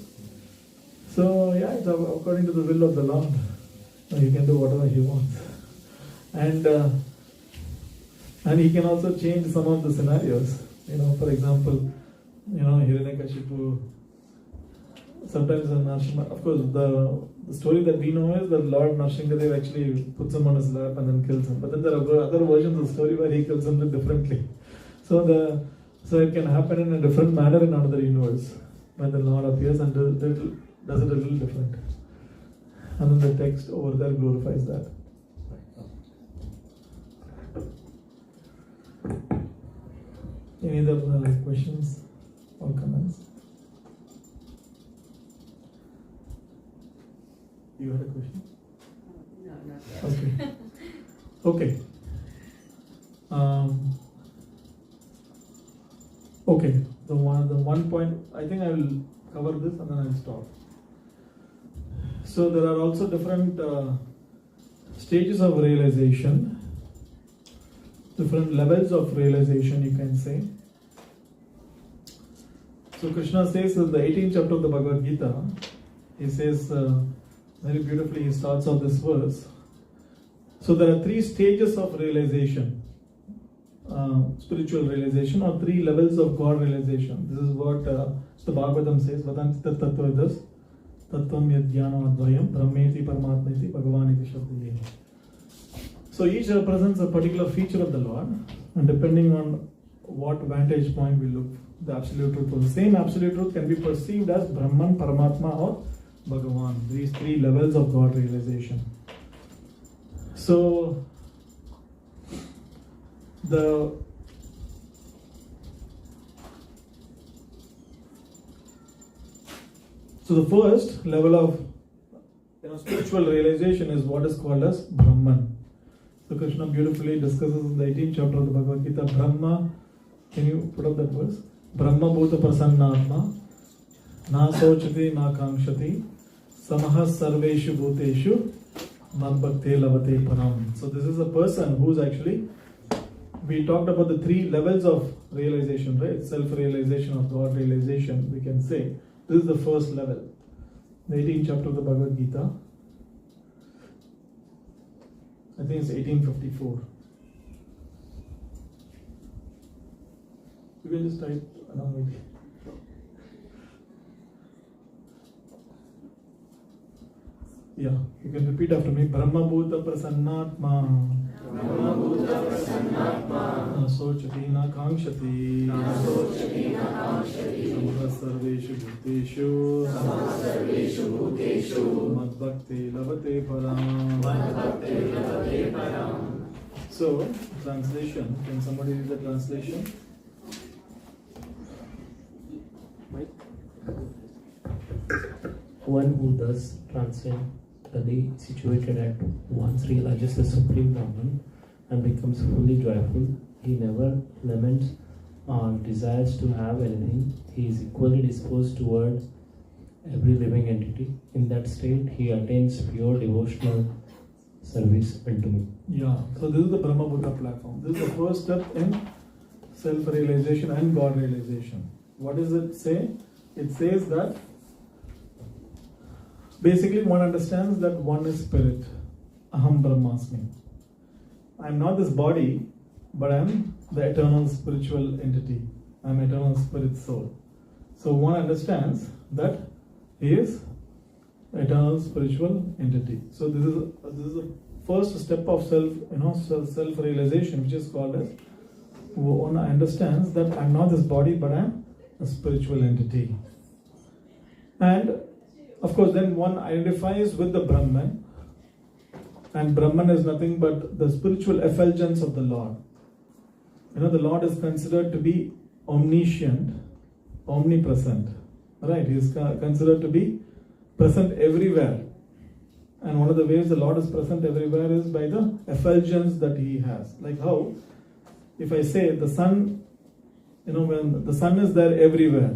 So it's according to the will of the Lord. He can do whatever he wants. And he can also change some of the scenarios. For example, Hiranyakashipu, sometimes in Narsimha, of course, the story that we know is that Lord Nrsimhadev actually puts him on his lap and then kills him. But then there are other versions of the story where he kills him differently. So it can happen in a different manner in another universe when the Lord appears and does it a little different. And then the text over there glorifies that. Any other questions or comments? You had a question? No, not yet. Okay. Okay. The one point, I think I will cover this and then I'll stop. So there are also different stages of realization, different levels of realization, you can say. So Krishna says in the 18th chapter of the Bhagavad Gita, he says very beautifully, he starts off this verse. So there are 3 stages of realization, spiritual realization, or 3 levels of God realization. This is what the Bhagavatam says, Vadanti Tattvadas Tattvam Yadhyana Advayam Brahmeti Paramatmeti Bhagavaniti Shabdaye. So each represents a particular feature of the Lord, and depending on what vantage point we look, the absolute truth. So the same absolute truth can be perceived as Brahman, Paramatma, or Bhagavan. These three levels of God realization. So the first level of spiritual realization is what is called as Brahman. So Krishna beautifully discusses in the 18th chapter of the Bhagavad Gita, Brahma, can you put up that verse? Brahma Bhuta Prasannatma, Na Sochati Na Kamshati, Samahas Sarveshu Bhuteshu, Madbhakte Lavate Param. So this is a person who's actually, we talked about the three levels of realization, right? Self-realization of God realization, we can say. This is the first level. The 18th chapter of the Bhagavad Gita. I think it's 1854. You can just type along with it. Yeah, you can repeat after me. Brahma Bhuta Prasannatma. Brahma Bhuta Prasannatma. Na Sochati Na Kamshati. Na Sochati Na Kamshati. Samah Sarveshu Bhuteshu. Samah Sarveshu Bhuteshu. Madbhakte Lavate Param. Madbhakte Lavate Param. So, translation. Can somebody read the translation? One who thus transcendently situated at once realizes the Supreme Brahman and becomes fully joyful. He never laments or desires to have anything. He is equally disposed toward every living entity. In that state, he attains pure devotional service unto me. Yeah, so this is the Brahma Bhuta platform. This is the first step in self-realization and God realization. What does it say? It says that basically one understands that one is spirit. Aham Brahmasmi. I am not this body, but I am the eternal spiritual entity. I am eternal spirit soul. So one understands that he is eternal spiritual entity. So this is the first step of self-realization, which is called as one understands that I am not this body, but I am a spiritual entity. And of course, then one identifies with the Brahman, and Brahman is nothing but the spiritual effulgence of the Lord. The Lord is considered to be omniscient, omnipresent. Right? He is considered to be present everywhere. And one of the ways the Lord is present everywhere is by the effulgence that He has. Like how, if I say the sun, when the sun is there everywhere,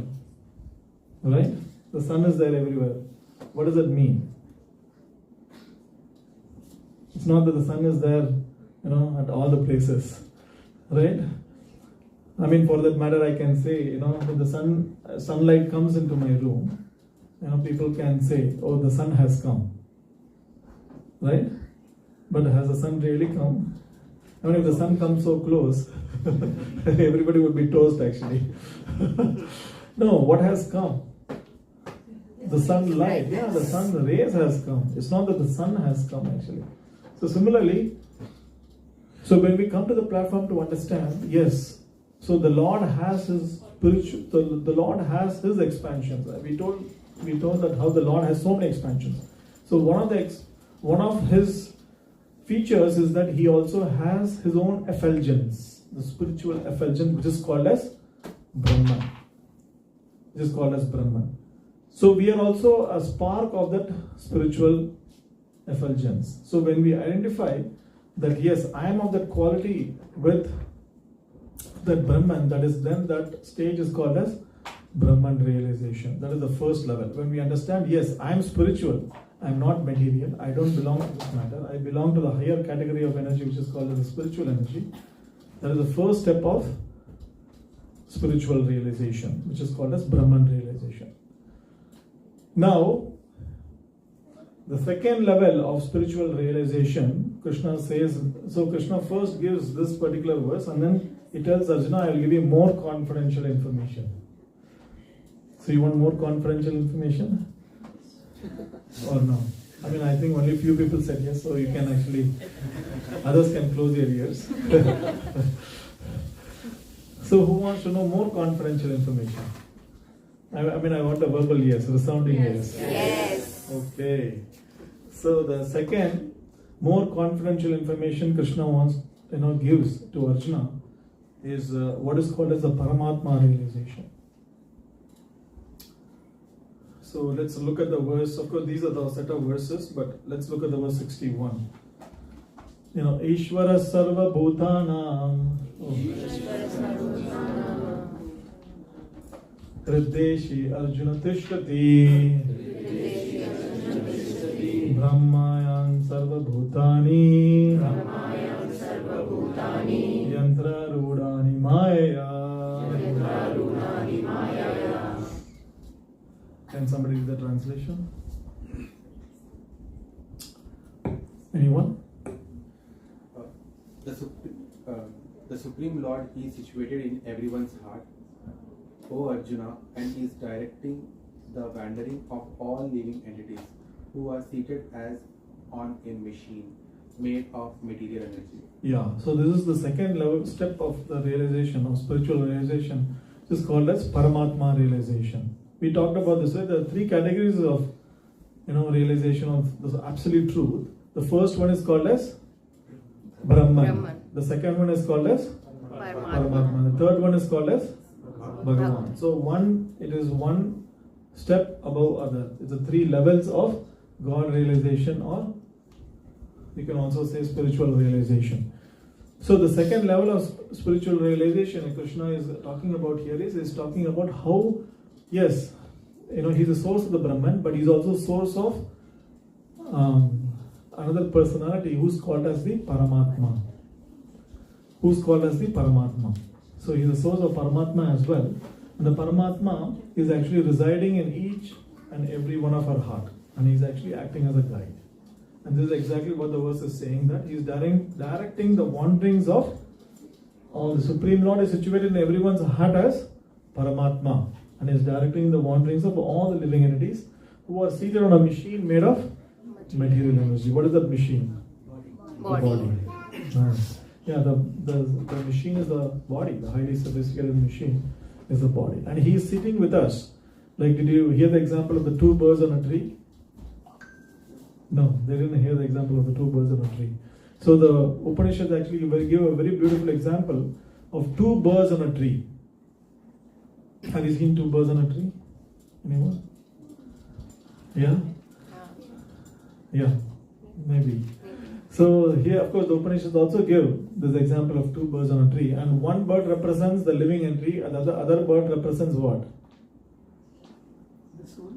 right? The sun is there everywhere. What does it mean? It's not that the sun is there, at all the places, right? I mean, for that matter, I can say, when the sunlight comes into my room, people can say, oh, the sun has come, right? But has the sun really come? I mean, if the sun comes so close, everybody would be toast actually. No, what has come? The sunlight, the sun rays has come. It's not that the sun has come actually. So similarly, so when we come to the platform to understand, yes, so the Lord has His spiritual, the Lord has His expansions. We told that how the Lord has so many expansions. So one of His features is that He also has His own effulgence, the spiritual effulgence, which is called as Brahman. So we are also a spark of that spiritual effulgence. So when we identify that yes, I am of that quality with that Brahman, that stage is called as Brahman realization. That is the first level. When we understand, yes, I am spiritual, I am not material, I don't belong to this matter, I belong to the higher category of energy which is called as the spiritual energy. That is the first step of spiritual realization, which is called as Brahman realization. Now, the second level of spiritual realization, Krishna says, so Krishna first gives this particular verse and then he tells Arjuna, I will give you more confidential information. So you want more confidential information? Or no? I mean, I think only few people said yes, so you can actually, others can close your ears. So who wants to know more confidential information? I mean, I want a verbal yes, resounding yes. Yes. Okay. So the second, more confidential information Krishna wants, gives to Arjuna is what is called as the Paramatma realization. So let's look at the verse. Of course, these are the set of verses, but let's look at the verse 61. Ishvara Sarva Bhutanam Hrideshi Arjuna Tishtati Brahmayan Sarva Bhutani Yantra Rudani Maya. Can somebody read the translation? Anyone? The Supreme Lord, He is situated in everyone's heart, O Arjuna, and is directing the wandering of all living entities who are seated as on a machine made of material energy. Yeah, so this is the second level step of the realization, of spiritual realization, which is called as Paramatma realization. We talked about this, right? There are three categories of realization of the absolute truth. The first one is called as Brahman. The second one is called as Paramatma. The third one is called as Bhagavan. So it is one step above other. It's the three levels of God realization, or you can also say spiritual realization. So the second level of spiritual realization Krishna is talking about here is talking about how, yes, he's the source of the Brahman, but he's also source of another personality who's called as the Paramatma. So he's the source of Paramatma as well. And the Paramatma is actually residing in each and every one of our heart. And he's actually acting as a guide. And this is exactly what the verse is saying, that he's directing the wanderings of all. The Supreme Lord is situated in everyone's heart as Paramatma. And is directing the wanderings of all the living entities who are seated on a machine made of material energy. What is that machine? Body. The body. Yeah, the machine is the body. The highly sophisticated machine is the body. And he is sitting with us. Like, did you hear the example of the two birds on a tree? No, they didn't hear the example of the two birds on a tree. So the Upanishads actually give a very beautiful example of two birds on a tree. Have you seen two birds on a tree? Anyone? Yeah? Yeah, maybe. So here, of course, the Upanishads also give this example of two birds on a tree, and one bird represents the living entity, and the other bird represents what? The soul?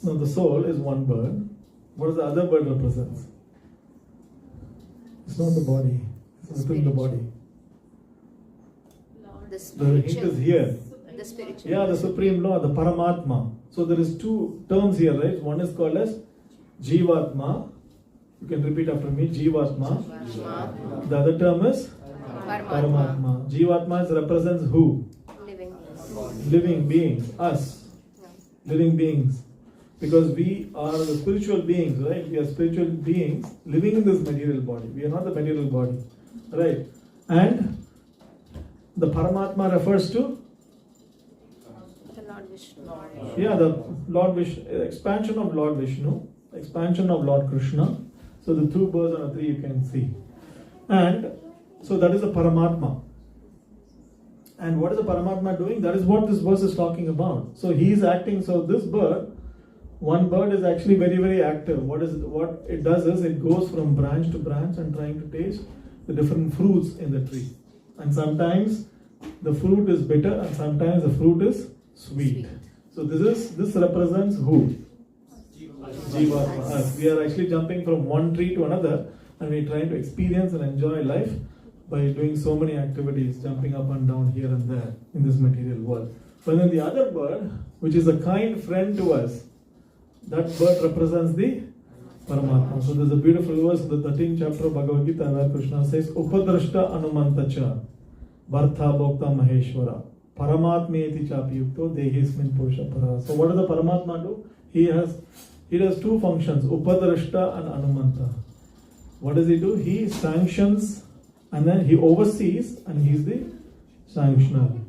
No, the soul is one bird. What does the other bird represents? It's not the body. It's within the body. The hint is here. The spiritual. Yeah, the Supreme Lord, the Paramatma. So there is two terms here, right? One is called as Jivatma. You can repeat after me, Jivatma. The other term is Paramatma. Jivatma represents who? Living beings, us. Living beings. Because we are the spiritual beings, right? We are spiritual beings living in this material body. We are not the material body, right? And the Paramatma refers to? The Lord Vishnu. Yeah, the Lord Vishnu, expansion of Lord Vishnu, expansion of Lord Krishna. So the two birds on a tree you can see. And so that is the Paramatma. And what is the Paramatma doing? That is what this verse is talking about. So he is acting, so this bird, one bird is actually very, very active. What it does is it goes from branch to branch and trying to taste the different fruits in the tree. And sometimes the fruit is bitter and sometimes the fruit is sweet. So this represents who? Jivatma, us. We are actually jumping from one tree to another, and we are trying to experience and enjoy life by doing so many activities, jumping up and down here and there in this material world. But then the other bird, which is a kind friend to us, that bird represents the Paramatma. So there's a beautiful verse in the 13th chapter of Bhagavad Gita where Krishna says, Upadrashta anumantacha Bharta Bhokta Maheshwara Paramatmeti chapi yukto dehismin purusha para. So what does the Paramatma do? He has he does two functions, Upadrashta and Anumanta. What does he do? He sanctions and then he oversees and he's the sanctioner.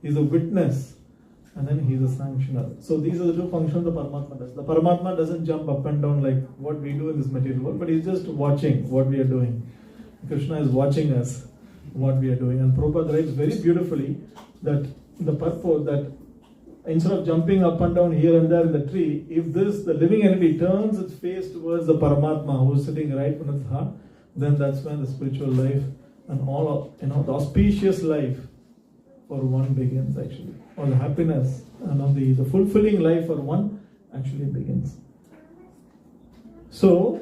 He's a witness and then he's a sanctioner. So these are the two functions the Paramatma does. The Paramatma doesn't jump up and down like what we do in this material world, but he's just watching what we are doing. Krishna is watching us, what we are doing. And Prabhupada writes very beautifully that the purport that instead of jumping up and down here and there in the tree, if the living entity turns its face towards the Paramatma who is sitting right in its heart, then that's when the spiritual life and all of, the auspicious life for one begins actually. Or the happiness and the fulfilling life for one actually begins. So,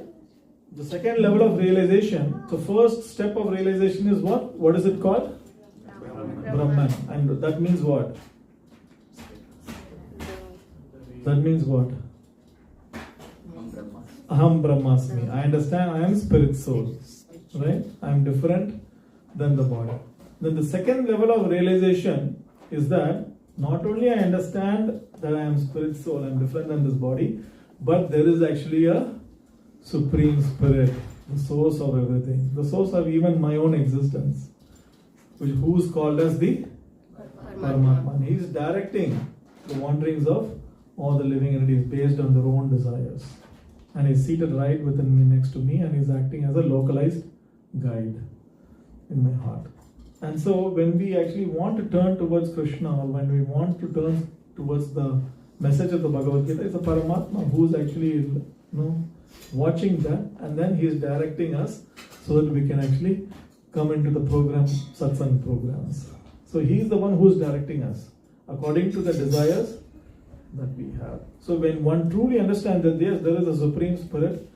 the second level of realization, the first step of realization is what? What is it called? Brahman. And that means what? That means what? Aham Brahmasmi. I understand I am spirit soul. Right? I am different than the body. Then the second level of realization is that not only I understand that I am spirit soul, I am different than this body, but there is actually a supreme spirit, the source of everything, the source of even my own existence, who is called as the Paramatma. He is directing the wanderings of all the living entities based on their own desires. And he is seated right within me, next to me, and is acting as a localized guide in my heart. And so when we actually want to turn towards Krishna, or when we want to turn towards the message of the Bhagavad Gita, it's a Paramatma who is actually watching that, and then he is directing us so that we can actually come into the program, satsang programs. So he is the one who is directing us according to the desires that we have. So when one truly understands that yes, there is a supreme spirit,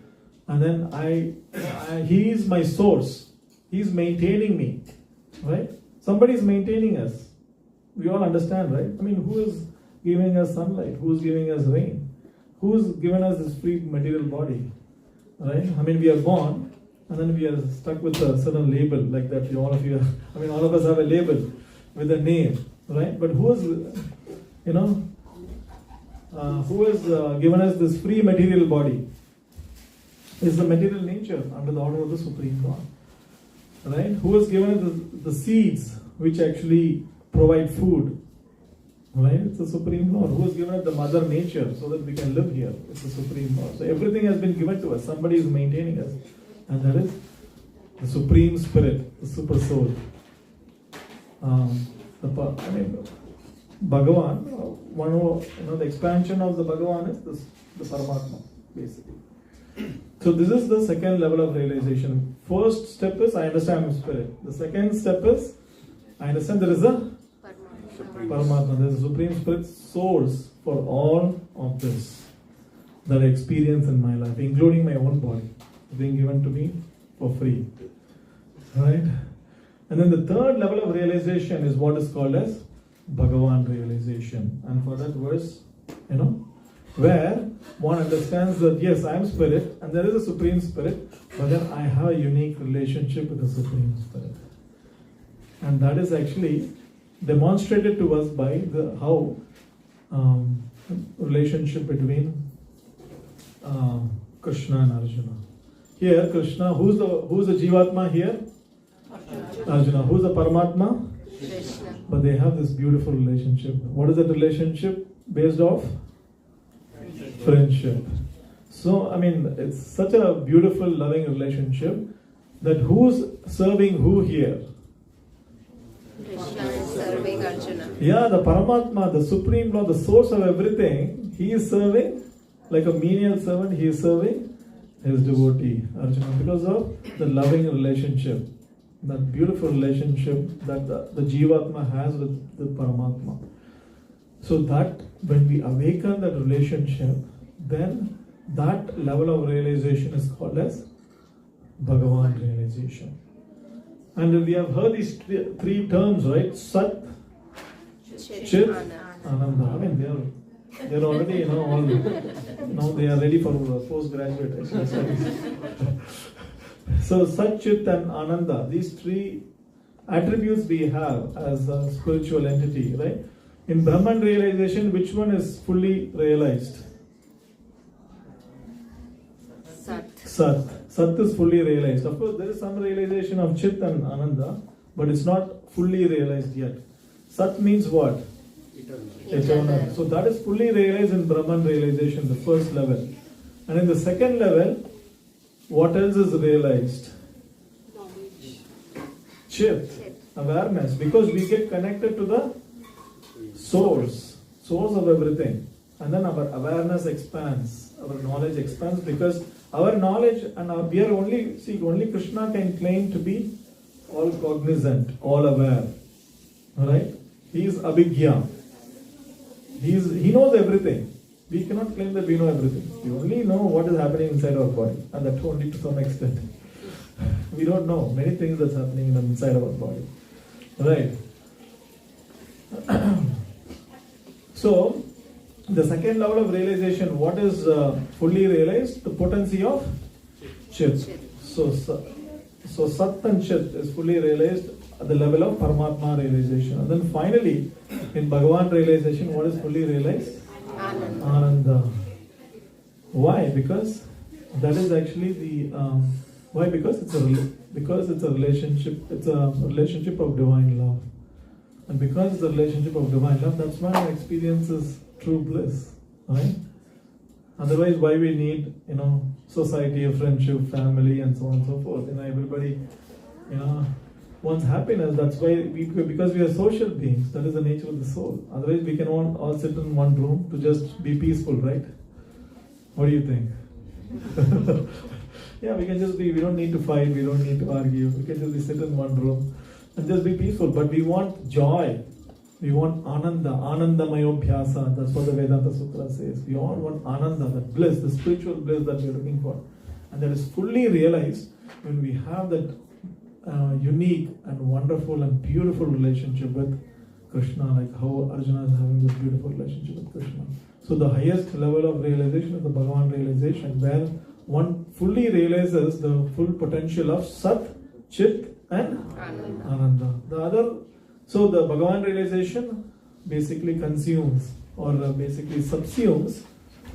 and then he is my source, he is maintaining me, right? Somebody is maintaining us. We all understand, right? I mean, who is giving us sunlight? Who is giving us rain? Who has given us this free material body, right? I mean, we are born, and then we are stuck with a certain label like that. All of us have a label with a name, right? But who has given us this free material body? Is the material nature under the order of the Supreme God, right? Who has given us the seeds which actually provide food, right? It's the Supreme Lord. Who has given us the mother nature so that we can live here? It's the Supreme Lord. So everything has been given to us. Somebody is maintaining us, and that is the Supreme Spirit, the Super Soul. Bhagavan, the expansion of the Bhagavan is the Paramatma, basically. So this is the second level of realization. First step is I understand I'm spirit. The second step is I understand there is a Paramatma. There is a Supreme Spirit source for all of this that I experience in my life, including my own body, being given to me for free. Right? And then the third level of realization is what is called as Bhagavan realization. And for that verse, where one understands that yes, I am spirit and there is a Supreme Spirit, but then I have a unique relationship with the Supreme Spirit. And that is actually demonstrated to us by how relationship between Krishna and Arjuna. Here, Krishna, who's the Jivatma here? Arjuna. Who's the Paramatma? Krishna. But they have this beautiful relationship. What is that relationship based off? Friendship. So, it's such a beautiful, loving relationship that who's serving who here? Krishna is serving Arjuna. Yeah, the Paramatma, the Supreme Lord, the source of everything, he is serving, like a menial servant, he is serving his devotee, Arjuna, because of the loving relationship, that beautiful relationship that the Jivatma has with the Paramatma. So that when we awaken that relationship, then that level of realization is called as Bhagavan realization. And we have heard these three terms, right? Sat, Chit, Ananda. They're already, now they are ready for postgraduate studies. So Sat, Chit and Ananda, these three attributes we have as a spiritual entity, right? In Brahman realization, which one is fully realized? Sat. Sat is fully realized. Of course, there is some realization of Chit and Ananda, but it's not fully realized yet. Sat means what? Eternal. So that is fully realized in Brahman realization, the first level. And in the second level, what else is realized? Chit, awareness, because we get connected to the source of everything. And then our awareness expands, our knowledge expands, because our knowledge and we are only Krishna can claim to be all cognizant, all aware. Alright? He is Abhigya. He knows everything. We cannot claim that we know everything. We only know what is happening inside our body, and that only to some extent. We don't know many things that's happening inside our body. Right? So, the second level of realization, what is fully realized? The potency of Chit. So Sat and Chit is fully realized at the level of Paramatma realization. And then finally, in Bhagavan realization, what is fully realized? Ananda. Why? Because that is actually the why? Because it's a relationship. It's a relationship of divine love, and because it's a relationship of divine love, that's why our experience is true bliss, right? Otherwise, why we need society, friendship, family, and so on and so forth. Everybody, wants happiness. That's why because we are social beings. That is the nature of the soul. Otherwise, we can all sit in one room to just be peaceful, right? What do you think? Yeah, we can just be. We don't need to fight. We don't need to argue. We can just sit in one room and just be peaceful. But we want joy. We want ananda, anandamayobhyasa. That's what the Vedanta Sutra says. We all want ananda, that bliss, the spiritual bliss that we are looking for, and that is fully realized when we have that unique and wonderful and beautiful relationship with Krishna, like how Arjuna is having this beautiful relationship with Krishna. So the highest level of realization is the Bhagavan realization, where one fully realizes the full potential of Sat, Chit and Ananda. So the Bhagavan realization basically consumes or basically subsumes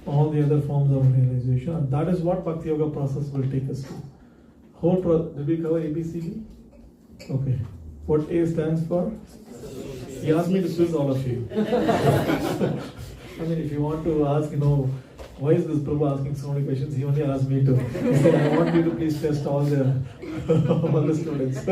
all the other forms of realization, and that is what Bhakti Yoga process will take us to. Did we cover ABCD? Okay. What A stands for? He asked me to quiz all of you. I mean, if you want to ask, why is this Prabhu asking so many questions? He only asked me to. He said, I want you to please test all the students.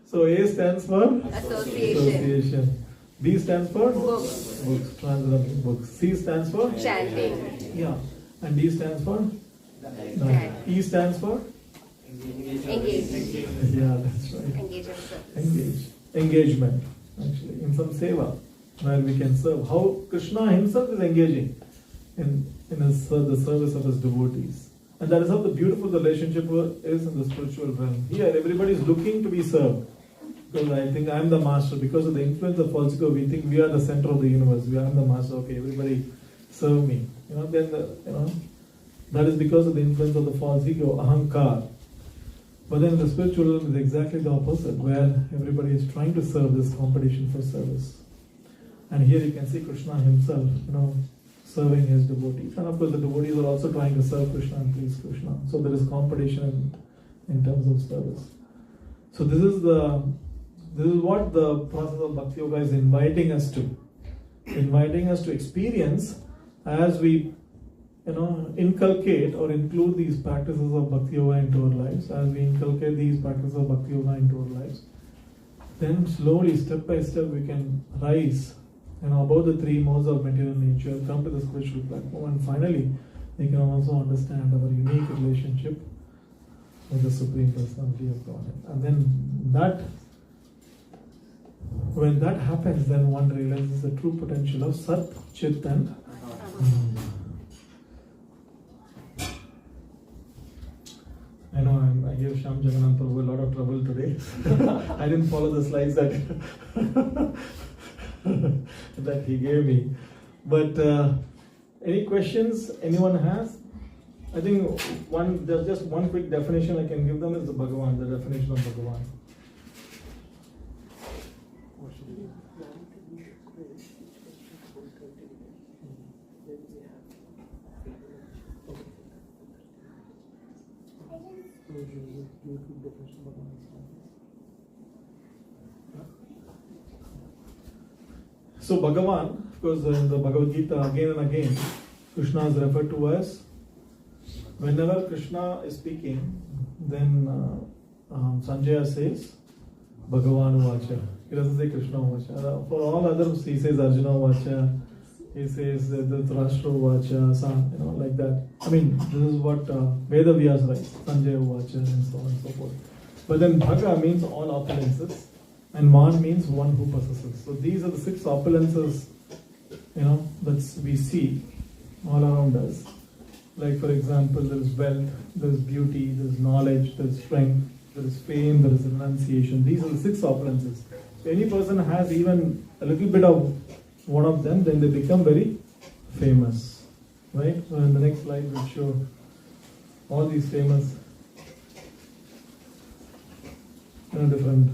So A stands for? Association. B stands for? Books. Translating books. C stands for? Chanting. Yeah. And D stands for? E stands for? Engage. Yeah, that's right. Engagement, actually, in some seva, where we can serve. How Krishna himself is engaging in the service of his devotees. And that is how the beautiful relationship is in the spiritual realm. Here, everybody is looking to be served. Because I think I am the master. Because of the influence of false ego, we think we are the center of the universe. We are the master. Okay, everybody serve me. That is because of the influence of the false ego, ahankar. But then the spiritual realm is exactly the opposite, where everybody is trying to serve, this competition for service. And here you can see Krishna himself, serving his devotees. And of course the devotees are also trying to serve Krishna and please Krishna. So there is competition in terms of service. So this is what the process of Bhakti Yoga is inviting us to experience as we inculcate or include these practices of Bhakti Yoga into our lives, as we inculcate these practices of Bhakti Yoga into our lives, then slowly, step by step, we can rise above the three modes of material nature, come to the spiritual platform, and finally, we can also understand our unique relationship with the Supreme Personality of Godhead. And then when that happens, then one realizes the true potential of Sat, Chit and Ananda. I know I gave Shyam Jagannath Prabhu a lot of trouble today. I didn't follow the slides that he gave me. But any questions anyone has? I think there's just one quick definition I can give them is the Bhagavan, the definition of Bhagavan. So Bhagavan, of course, in the Bhagavad Gita again and again, Krishna is referred to as. Whenever Krishna is speaking, then Sanjaya says Bhagavan Vacha. He doesn't say Krishna Vacha. For all others, he says Arjuna Vacha. He says Dhritarashtra Vacha, like that. I mean, this is what Veda Vyas writes, Sanjaya Vacha, and so on and so forth. But then Bhaga means all opulences, and Man means one who possesses. So these are the 6 opulences, that we see all around us. Like, for example, there is wealth, there is beauty, there is knowledge, there is strength, there is fame, there is renunciation. These are the 6 opulences. So any person has even a little bit of one of them, then they become very famous. Right? So in the next slide we'll show all these famous different.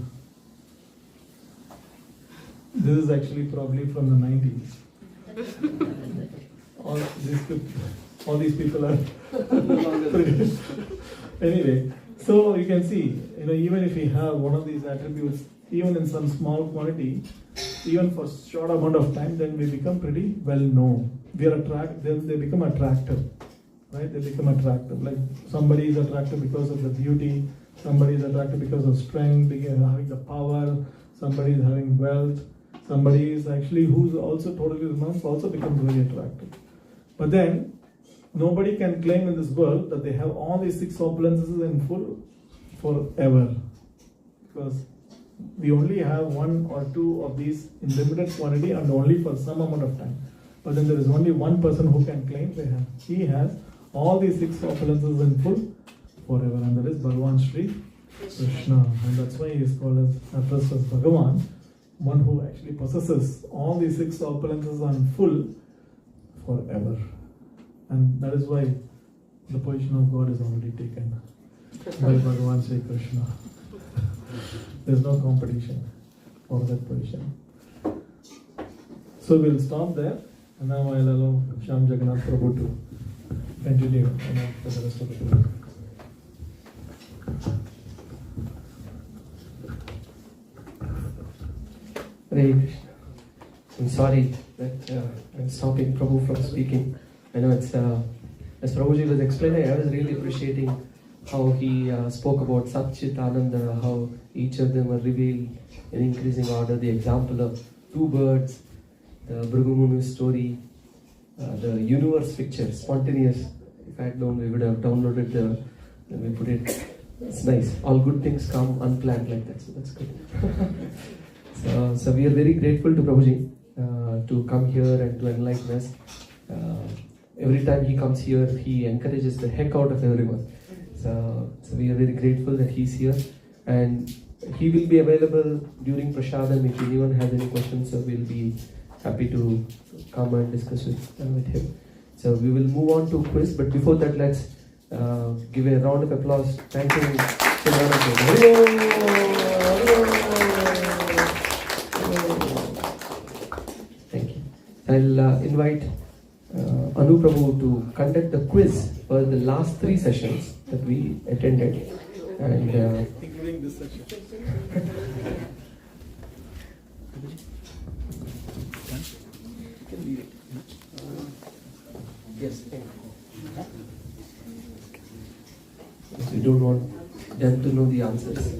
This is actually probably from the 90s. all these people are anyway. So you can see, even if we have one of these attributes, even in some small quantity, even for short amount of time, then we become pretty well known. Then they become attractive, right? They become attractive. Like somebody is attractive because of the beauty, somebody is attractive because of strength, having the power, somebody is having wealth, somebody is actually who's also totally renounced also becomes very attractive. But then nobody can claim in this world that they have all these 6 opulences in full forever, because we only have 1 or 2 of these in limited quantity and only for some amount of time. But then there is only one person who can claim he has all these 6 opulences in full forever, and that is Bhagavan Sri Krishna. And that's why he is called addressed as Bhagavan, one who actually possesses all these 6 opulences in full forever. And that is why the position of God is already taken by Bhagavan Sri Krishna. There is no competition for that position. So we'll stop there, and now I'll allow Shyam Jagannath Prabhu to continue for the rest of the program. Hare Krishna. I'm sorry that I'm stopping Prabhu from speaking. I know it's, as Prabhuji was explaining, I was really appreciating how he spoke about Satchit Ananda, how each of them were revealed in increasing order. The example of 2 birds, the Bhrigumunu story, the universe picture, spontaneous. If I had known, we would have downloaded then we put it. It's nice. All good things come unplanned like that, so that's good. So we are very grateful to Prabhuji to come here and to enlighten us. Every time he comes here, he encourages the heck out of everyone. So we are very grateful that he's here, and he will be available during Prasadam. If anyone has any questions, so we'll be happy to come and discuss with him. So we will move on to quiz, but before that, let's give a round of applause. Thank you. Thank you. I'll invite Anu Prabhu to conduct the quiz for the last 3 sessions that we attended, and including this section. yes, we don't want them to know the answers.